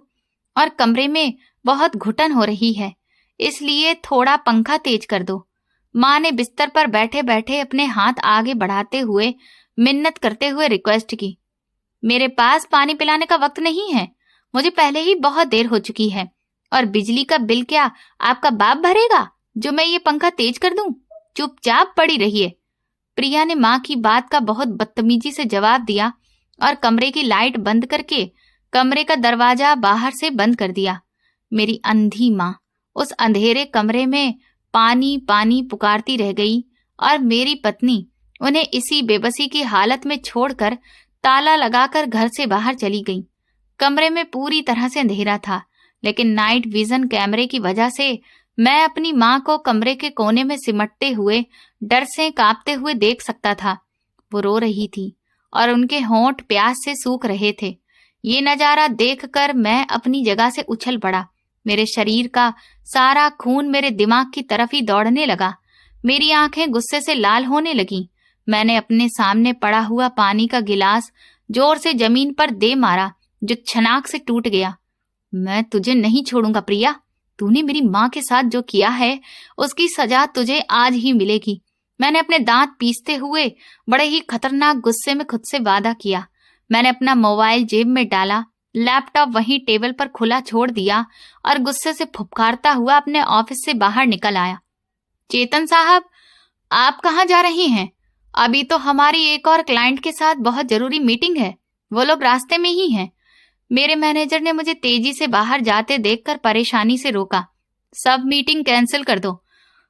और कमरे में बहुत घुटन हो रही है, इसलिए थोड़ा पंखा तेज कर दो। माँ ने बिस्तर पर बैठे बैठे अपने हाथ आगे बढ़ाते हुए मिन्नत करते हुए रिक्वेस्ट की। मेरे पास पानी पिलाने का वक्त नहीं है, मुझे पहले ही बहुत देर हो चुकी है, और बिजली का बिल क्या आपका बाप भरेगा जो मैं ये पंखा तेज कर दूं? चुपचाप पड़ी रहिए। प्रिया ने माँ की बात का बहुत बदतमीजी से जवाब दिया और कमरे की लाइट बंद करके कमरे का दरवाजा बाहर से बंद कर दिया। मेरी अंधी माँ उस अंधेरे कमरे में पानी पानी पुकारती रह गई और मेरी पत्नी उन्हें इसी बेबसी की हालत में छोड़कर ताला लगाकर घर से बाहर चली गई। कमरे में पूरी तरह से अंधेरा था, लेकिन नाइट विजन कैमरे की वजह से मैं अपनी माँ को कमरे के कोने में सिमटते हुए डर से कांपते हुए देख सकता था। वो रो रही थी और उनके होंठ प्यास से सूख रहे थे। ये नजारा देखकर मैं अपनी जगह से उछल पड़ा। मेरे शरीर का सारा खून मेरे दिमाग की तरफ ही दौड़ने लगा। मेरी आंखें गुस्से से लाल होने लगीं। मैंने अपने सामने पड़ा हुआ पानी का गिलास जोर से जमीन पर दे मारा, जो छनाक से टूट गया। मैं तुझे नहीं छोड़ूंगा प्रिया, तूने मेरी माँ के साथ जो किया है उसकी सजा तुझे आज ही मिलेगी। मैंने अपने दांत पीसते हुए बड़े ही खतरनाक गुस्से में खुद से वादा किया। मैंने अपना मोबाइल जेब में डाला, लैपटॉप वहीं टेबल पर खुला छोड़ दिया और गुस्से से फुफकारता हुआ अपने ऑफिस से बाहर निकल आया। चेतन साहब, आप कहाँ जा रही हैं? अभी तो हमारी एक और क्लाइंट के साथ बहुत जरूरी मीटिंग है, वो लोग रास्ते में ही हैं। मेरे मैनेजर ने मुझे तेजी से बाहर जाते देखकर परेशानी से रोका। सब मीटिंग कैंसिल कर दो,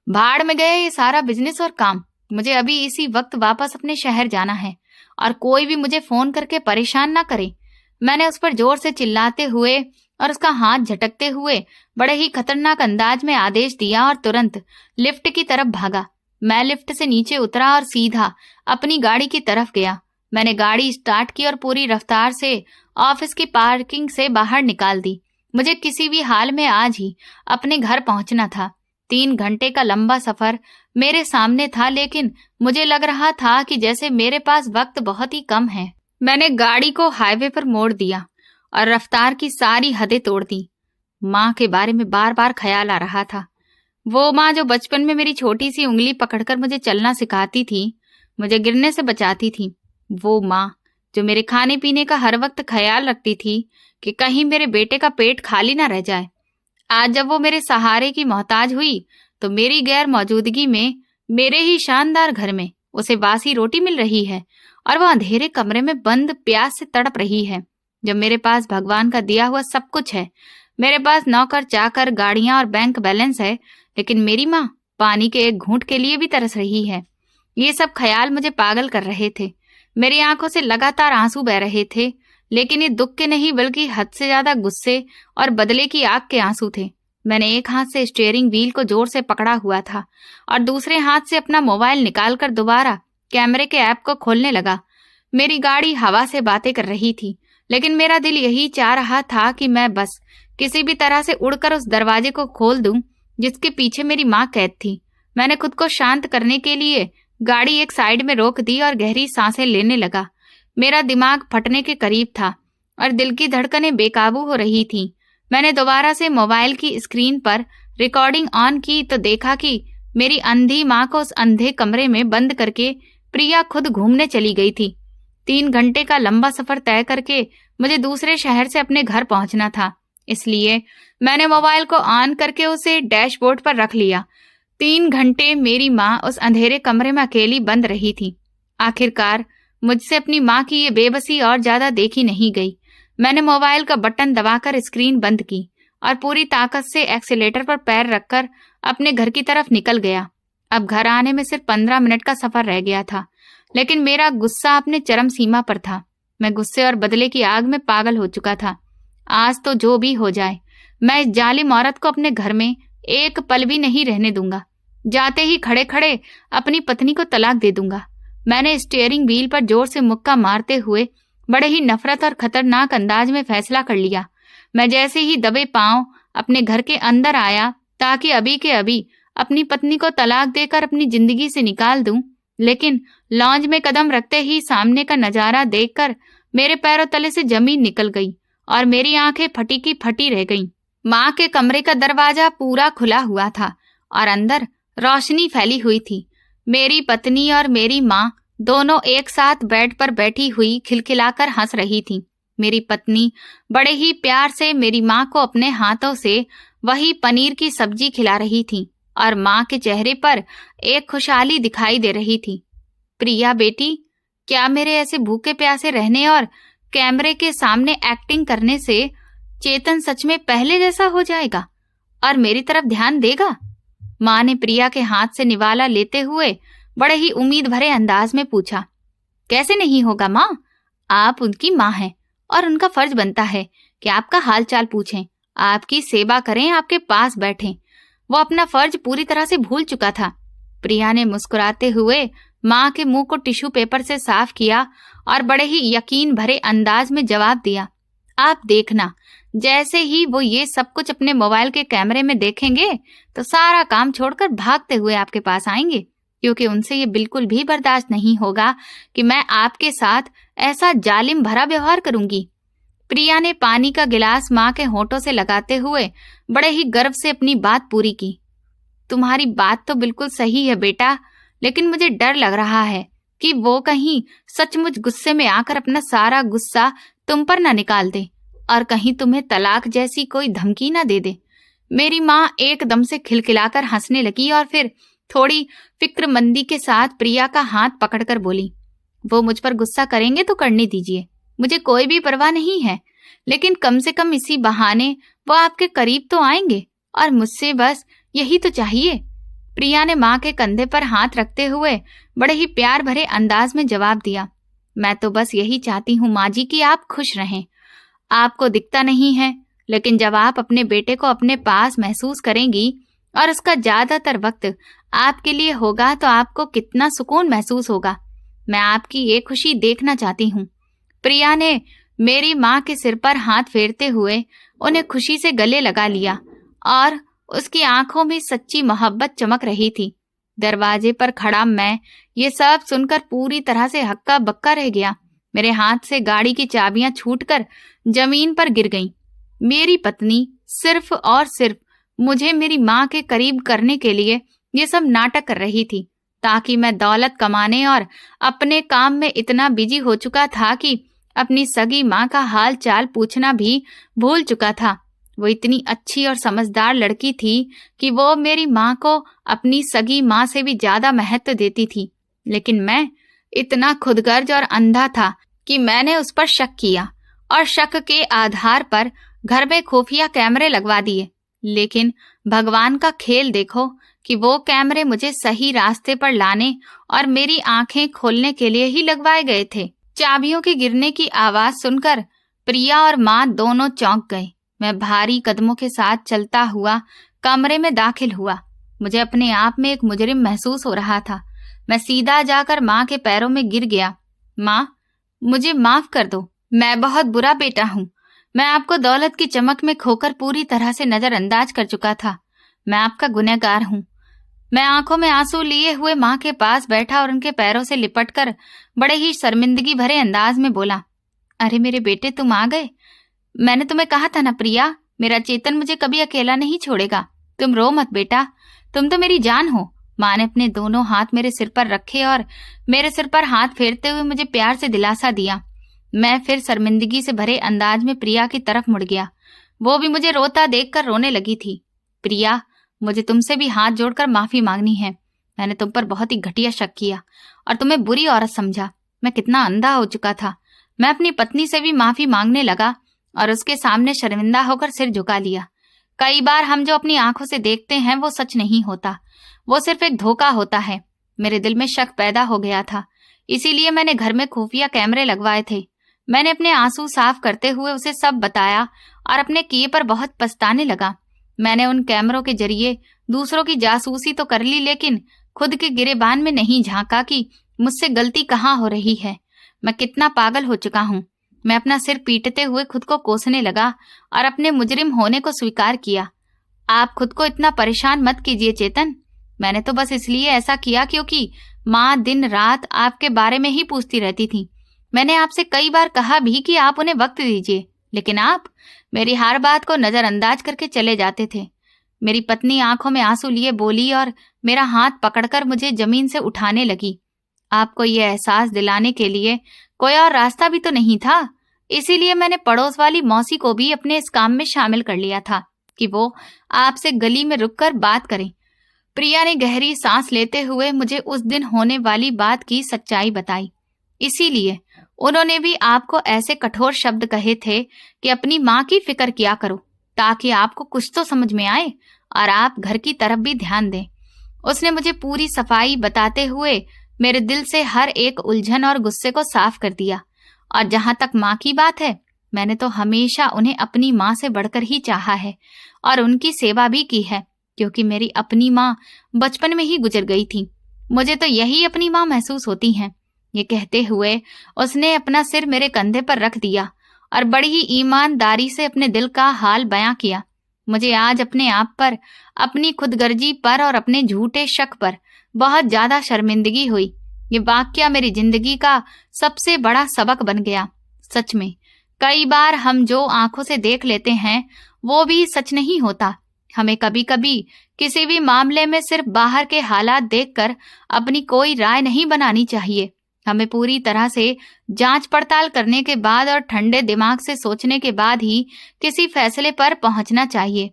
भाड़ में गए ये सारा बिजनेस और काम। मुझे अभी इसी वक्त वापस अपने शहर जाना है और कोई भी मुझे फोन करके परेशान ना करे। मैंने उस पर जोर से चिल्लाते हुए और उसका हाथ झटकते हुए बड़े ही खतरनाक अंदाज में आदेश दिया और तुरंत लिफ्ट की तरफ भागा। मैं लिफ्ट से नीचे उतरा और सीधा अपनी गाड़ी की तरफ गया। मैंने गाड़ी स्टार्ट की और पूरी रफ्तार से ऑफिस की पार्किंग से बाहर निकाल दी। मुझे किसी भी हाल में आज ही अपने घर पहुंचना था। 3 घंटे का लंबा सफर मेरे सामने था, लेकिन मुझे लग रहा था कि जैसे मेरे पास वक्त बहुत ही कम है। मैंने गाड़ी को हाईवे पर मोड़ दिया और रफ्तार की सारी हदें तोड़ दी। माँ के बारे में बार बार ख्याल आ रहा था। वो माँ जो बचपन में मेरी छोटी सी उंगली पकड़कर मुझे चलना सिखाती थी, मुझे गिरने से बचाती थी। वो माँ जो मेरे खाने पीने का हर वक्त ख्याल रखती थी कि कहीं मेरे बेटे का पेट खाली ना रह जाए। आज जब वो मेरे सहारे की मोहताज हुई तो मेरी गैर मौजूदगी में मेरे ही शानदार घर में उसे बासी रोटी मिल रही है और वो अंधेरे कमरे में बंद प्यास से तड़प रही है। जब मेरे पास भगवान का दिया हुआ सब कुछ है, मेरे पास नौकर चाकर, गाड़ियां और बैंक बैलेंस है, लेकिन मेरी माँ पानी के एक घूंट के लिए भी तरस रही है। ये सब ख्याल मुझे पागल कर रहे थे। मेरी आंखों से लगातार आंसू बह रहे थे, लेकिन ये दुख के नहीं बल्कि हद से ज्यादा गुस्से और बदले की आग के आंसू थे। मैंने एक हाथ से स्टीयरिंग व्हील को जोर से पकड़ा हुआ था और दूसरे हाथ से अपना मोबाइल निकालकर दोबारा कैमरे के ऐप को खोलने लगा। मेरी गाड़ी हवा से बातें कर रही थी, लेकिन मेरा दिल यही चाह रहा था कि मैं बस किसी भी तरह से उड़कर उस दरवाजे को खोल दूं जिसके पीछे मेरी माँ कैद थी। मैंने खुद को शांत करने के लिए गाड़ी एक साइड में रोक दी और गहरी सांसें लेने लगा। मेरा दिमाग फटने के करीब था और दिल की धड़कनें बेकाबू हो रही थी। मैंने दोबारा से मोबाइल की स्क्रीन पर रिकॉर्डिंग ऑन की तो देखा कि मेरी अंधी माँ को उस अंधे कमरे में बंद करके प्रिया खुद घूमने चली गई थी। 3 घंटे का लंबा सफर तय करके मुझे दूसरे शहर से अपने घर पहुंचना था, इसलिए मैंने मोबाइल को ऑन करके उसे डैशबोर्ड पर रख लिया। 3 घंटे मेरी माँ उस अंधेरे कमरे में अकेली बंद रही थी। आखिरकार मुझसे अपनी माँ की ये बेबसी और ज्यादा देखी नहीं गई। मैंने मोबाइल का बटन दबाकर स्क्रीन बंद की और पूरी ताकत से एक्सीलेटर पर पैर रखकर अपने घर की तरफ निकल गया। अब घर आने में सिर्फ 15 मिनट का सफर रह गया था, लेकिन मेरा गुस्सा अपने चरम सीमा पर था। मैं गुस्से और बदले की आग में पागल हो चुका था। आज तो जो भी हो जाए, मैं इस जालिम औरत को अपने घर में एक पल भी नहीं रहने दूंगा। जाते ही खड़े खड़े अपनी पत्नी को तलाक दे दूंगा। मैंने स्टीयरिंग व्हील पर जोर से मुक्का मारते हुए बड़े ही नफरत और खतरनाक अंदाज में फैसला कर लिया। मैं जैसे ही दबे पांव अपने घर के अंदर आया ताकि अभी के अभी अपनी पत्नी को तलाक देकर अपनी जिंदगी से निकाल दूं, लेकिन लॉन्ज में कदम रखते ही सामने का नजारा देखकर मेरे पैरों तले से जमीन निकल गई और मेरी आंखें फटी की फटी रह गईं। माँ के कमरे का दरवाजा पूरा खुला हुआ था और अंदर रोशनी फैली हुई थी। मेरी पत्नी और मेरी माँ दोनों एक साथ बेड पर बैठी हुई खिलखिलाकर हंस रही थी। मेरी पत्नी बड़े ही प्यार से मेरी माँ को अपने हाथों से वही पनीर की सब्जी खिला रही थी और माँ के चेहरे पर एक खुशहाली दिखाई दे रही थी। प्रिया बेटी, क्या मेरे ऐसे भूखे प्यासे रहने और कैमरे के सामने एक्टिंग करने से चेतन सच में पहले जैसा हो जाएगा और मेरी तरफ ध्यान देगा? माँ ने प्रिया के हाथ से निवाला लेते हुए बड़े ही उम्मीद भरे अंदाज में पूछा। कैसे नहीं होगा माँ, आप उनकी माँ हैं और उनका फर्ज बनता है कि आपका हालचाल पूछें, आपकी सेवा करें, आपके पास बैठें। वो अपना फर्ज पूरी तरह से भूल चुका था। प्रिया ने मुस्कुराते हुए माँ के मुंह को टिश्यू पेपर से साफ किया और बड़े ही यकीन भरे अंदाज में जवाब दिया। आप देखना, जैसे ही वो ये सब कुछ अपने मोबाइल के कैमरे में देखेंगे तो सारा काम छोड़कर भागते हुए आपके पास आएंगे, क्योंकि उनसे ये बिल्कुल भी बर्दाश्त नहीं होगा कि मैं आपके साथ ऐसा जालिम भरा व्यवहार करूंगी। प्रिया ने पानी का गिलास माँ के होठों से लगाते हुए बड़े ही गर्व से अपनी बात पूरी की। तुम्हारी बात तो बिल्कुल सही है बेटा, लेकिन मुझे डर लग रहा है कि वो कहीं सचमुच गुस्से में आकर अपना सारा गुस्सा तुम पर न निकाल दे और कहीं तुम्हें तलाक जैसी कोई धमकी न दे दे। मेरी माँ एकदम से खिलखिलाकर हंसने लगी और फिर थोड़ी फिक्रमंदी के साथ प्रिया का हाथ पकड़कर बोली, वो मुझ पर गुस्सा करेंगे तो करने दीजिए, मुझे कोई भी परवाह नहीं है, लेकिन कम से कम इसी बहाने वो आपके करीब तो आएंगे और मुझसे बस यही तो चाहिए। प्रिया ने माँ के कंधे पर हाथ रखते हुए बड़े ही प्यार भरे अंदाज में जवाब दिया। मैं तो बस यही चाहती हूँ माँ जी कि आप खुश रहें। आपको दिखता नहीं है, लेकिन जब आप अपने बेटे को अपने पास महसूस करेंगी और उसका ज्यादातर वक्त आपके लिए होगा तो आपको कितना सुकून महसूस होगा। मैं आपकी ये खुशी देखना चाहती हूँ। प्रिया ने मेरी माँ के सिर पर हाथ फेरते हुए उन्हें खुशी से गले लगा लिया और उसकी आंखों में सच्ची मोहब्बत चमक रही थी। दरवाजे पर खड़ा मैं ये सब सुनकर पूरी तरह से हक्का बक्का रह गया। मेरे हाथ से गाड़ी की चाबियां छूटकर जमीन पर गिर गईं। मेरी पत्नी सिर्फ और सिर्फ मुझे मेरी माँ के करीब करने के लिए ये सब नाटक कर रही थी, ताकि मैं दौलत कमाने और अपने काम में इतना बिजी हो चुका था कि अपनी सगी माँ का हाल चाल पूछना भी भूल चुका था। वो इतनी अच्छी और समझदार लड़की थी कि वो मेरी माँ को अपनी सगी माँ से भी ज्यादा महत्व देती थी, लेकिन मैं इतना खुदगर्ज और अंधा था कि मैंने उस पर शक किया और शक के आधार पर घर में खुफिया कैमरे लगवा दिए। लेकिन भगवान का खेल देखो कि वो कैमरे मुझे सही रास्ते पर लाने और मेरी आंखें खोलने के लिए ही लगवाए गए थे। चाबियों के गिरने की आवाज सुनकर प्रिया और माँ दोनों चौंक गए। मैं भारी कदमों के साथ चलता हुआ कमरे में दाखिल हुआ। मुझे अपने आप में एक मुजरिम महसूस हो रहा था। मैं सीधा जाकर माँ के पैरों में गिर गया। माँ, मुझे माफ कर दो, मैं बहुत बुरा बेटा हूँ। मैं आपको दौलत की चमक में खोकर पूरी तरह से नजरअंदाज कर चुका था। मैं आपका गुनहगार हूँ। मैं आंखों में आंसू लिए हुए माँ के पास बैठा और उनके पैरों से लिपटकर बड़े ही शर्मिंदगी भरे अंदाज में बोला, अरे मेरे बेटे, तुम आ गए। मैंने तुम्हें कहा था ना प्रिया, मेरा चेतन मुझे कभी अकेला नहीं छोड़ेगा। तुम रो मत बेटा, तुम तो मेरी जान हो। माँ ने अपने दोनों हाथ मेरे सिर पर रखे और मेरे सिर पर हाथ फेरते हुए मुझे प्यार से दिलासा दिया। मैं फिर शर्मिंदगी से भरे अंदाज में प्रिया की तरफ मुड़ गया। वो भी मुझे रोता देखकर रोने लगी थी। प्रिया, मुझे तुमसे भी हाथ जोड़कर माफी मांगनी है। मैंने तुम पर बहुत ही घटिया शक किया और तुम्हें बुरी औरत समझा। मैं कितना अंधा हो चुका था। मैं अपनी पत्नी से भी माफी मांगने लगा और उसके सामने शर्मिंदा होकर सिर झुका लिया। कई बार हम जो अपनी आंखों से देखते हैं वो सच नहीं होता, वो सिर्फ एक धोखा होता है। मेरे दिल में शक पैदा हो गया था, इसीलिए मैंने घर में खुफिया कैमरे लगवाए थे। मैंने अपने आंसू साफ करते हुए उसे सब बताया और अपने किए पर बहुत पछताने लगा। मैंने उन कैमरों के जरिए दूसरों की जासूसी तो कर ली, लेकिन खुद के गिरेबान में नहीं झांका कि मुझसे गलती कहाँ हो रही है। मैं कितना पागल हो चुका हूँ। मैं अपना सिर पीटते हुए खुद को कोसने लगा और अपने मुजरिम होने को स्वीकार किया। आप खुद को इतना परेशान मत कीजिए चेतन। मैंने तो बस इसलिए ऐसा किया क्योंकि माँ दिन रात आपके बारे में ही पूछती रहती थी। मैंने आपसे कई बार कहा भी कि आप उन्हें वक्त दीजिए, लेकिन आप मेरी हर बात को नजरअंदाज करके चले जाते थे। मेरी पत्नी आंखों में आंसू लिए बोली और मेरा हाथ पकड़कर मुझे जमीन से उठाने लगी। आपको ये एहसास दिलाने के लिए कोई और रास्ता भी तो नहीं था, इसीलिए मैंने पड़ोस वाली मौसी को भी अपने इस काम में शामिल कर लिया था कि वो आपसे गली में रुककर बात करें। प्रिया ने गहरी सांस लेते हुए मुझे उस दिन होने वाली बात की सच्चाई बताई। इसीलिए उन्होंने भी आपको ऐसे कठोर शब्द कहे थे कि अपनी माँ की फिक्र किया करो, ताकि आपको कुछ तो समझ में आए और आप घर की तरफ भी ध्यान दें। उसने मुझे पूरी सफाई बताते हुए मेरे दिल से हर एक उलझन और गुस्से को साफ कर दिया। और जहां तक माँ की बात है, मैंने तो हमेशा उन्हें अपनी माँ से बढ़कर ही चाहा है और उनकी सेवा भी की है, क्योंकि मेरी अपनी माँ बचपन में ही गुजर गई थी। मुझे तो यही अपनी माँ महसूस होती हैं। ये कहते हुए उसने अपना सिर मेरे कंधे पर रख दिया और बड़ी ही ईमानदारी से अपने दिल का हाल बयां किया। मुझे आज अपने आप पर, अपनी खुदगर्जी पर और अपने झूठे शक पर बहुत ज्यादा शर्मिंदगी हुई। ये वाकया मेरी जिंदगी का सबसे बड़ा सबक बन गया। सच में कई बार हम जो आंखों से देख लेते हैं वो भी सच नहीं होता। हमें कभी कभी किसी भी मामले में सिर्फ बाहर के हालात देखकर अपनी कोई राय नहीं बनानी चाहिए। हमें पूरी तरह से जांच पड़ताल करने के बाद और ठंडे दिमाग से सोचने के बाद ही किसी फैसले पर पहुंचना चाहिए।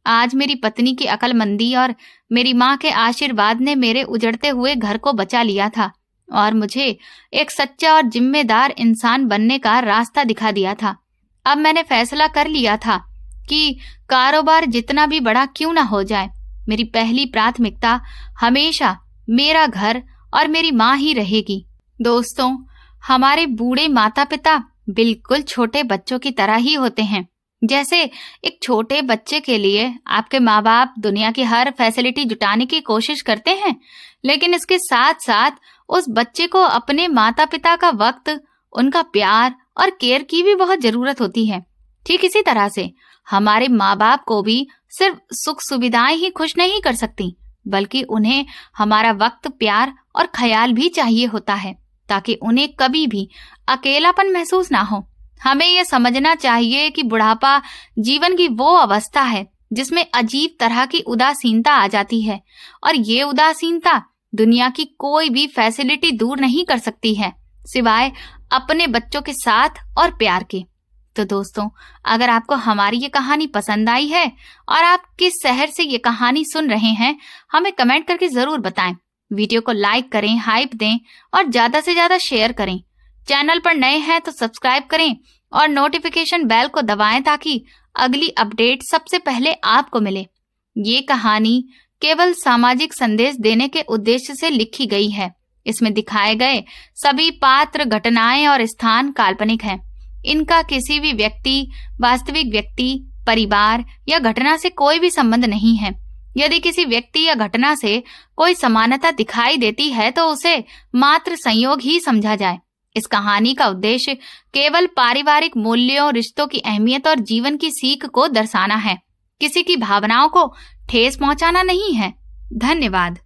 आज मेरी पत्नी की अक्लमंदी और मेरी माँ के आशीर्वाद ने मेरे उजड़ते हुए घर को बचा लिया था और मुझे एक सच्चा और जिम्मेदार इंसान बनने का रास्ता दिखा दिया था। अब मैंने फैसला कर लिया था कि कारोबार जितना भी बड़ा क्यों ना हो जाए, मेरी पहली प्राथमिकता हमेशा मेरा घर और मेरी माँ ही रहेगी। दोस्तों, हमारे बूढ़े माता पिता बिल्कुल छोटे बच्चों की तरह ही होते हैं। जैसे एक छोटे बच्चे के लिए आपके माँ बाप दुनिया की हर फैसिलिटी जुटाने की कोशिश करते हैं, लेकिन इसके साथ साथ उस बच्चे को अपने माता पिता का वक्त, उनका प्यार और केयर की भी बहुत जरूरत होती है। ठीक इसी तरह से हमारे माँ बाप को भी सिर्फ सुख सुविधाएं ही खुश नहीं कर सकती, बल्कि उन्हें हमारा वक्त, प्यार और ख्याल भी चाहिए होता है, ताकि उन्हें कभी भी अकेलापन महसूस ना हो। हमें यह समझना चाहिए कि बुढ़ापा जीवन की वो अवस्था है जिसमें अजीब तरह की उदासीनता आ जाती है, और ये उदासीनता दुनिया की कोई भी फैसिलिटी दूर नहीं कर सकती है, सिवाय अपने बच्चों के साथ और प्यार के। तो दोस्तों, अगर आपको हमारी ये कहानी पसंद आई है और आप किस शहर से ये कहानी सुन रहे हैं, हमें कमेंट करके जरूर बताएं। वीडियो को लाइक करें, हाइप दें और ज्यादा से ज्यादा शेयर करें। चैनल पर नए हैं तो सब्सक्राइब करें और नोटिफिकेशन बेल को दबाएं ताकि अगली अपडेट सबसे पहले आपको मिले। ये कहानी केवल सामाजिक संदेश देने के उद्देश्य से लिखी गई है। इसमें दिखाए गए सभी पात्र, घटनाएं और स्थान काल्पनिक हैं। इनका किसी भी व्यक्ति, वास्तविक व्यक्ति, परिवार या घटना से कोई भी संबंध नहीं है। यदि किसी व्यक्ति या घटना से कोई समानता दिखाई देती है तो उसे मात्र संयोग ही समझा जाए। इस कहानी का उद्देश्य केवल पारिवारिक मूल्यों, रिश्तों की अहमियत और जीवन की सीख को दर्शाना है। किसी की भावनाओं को ठेस पहुंचाना नहीं है। धन्यवाद।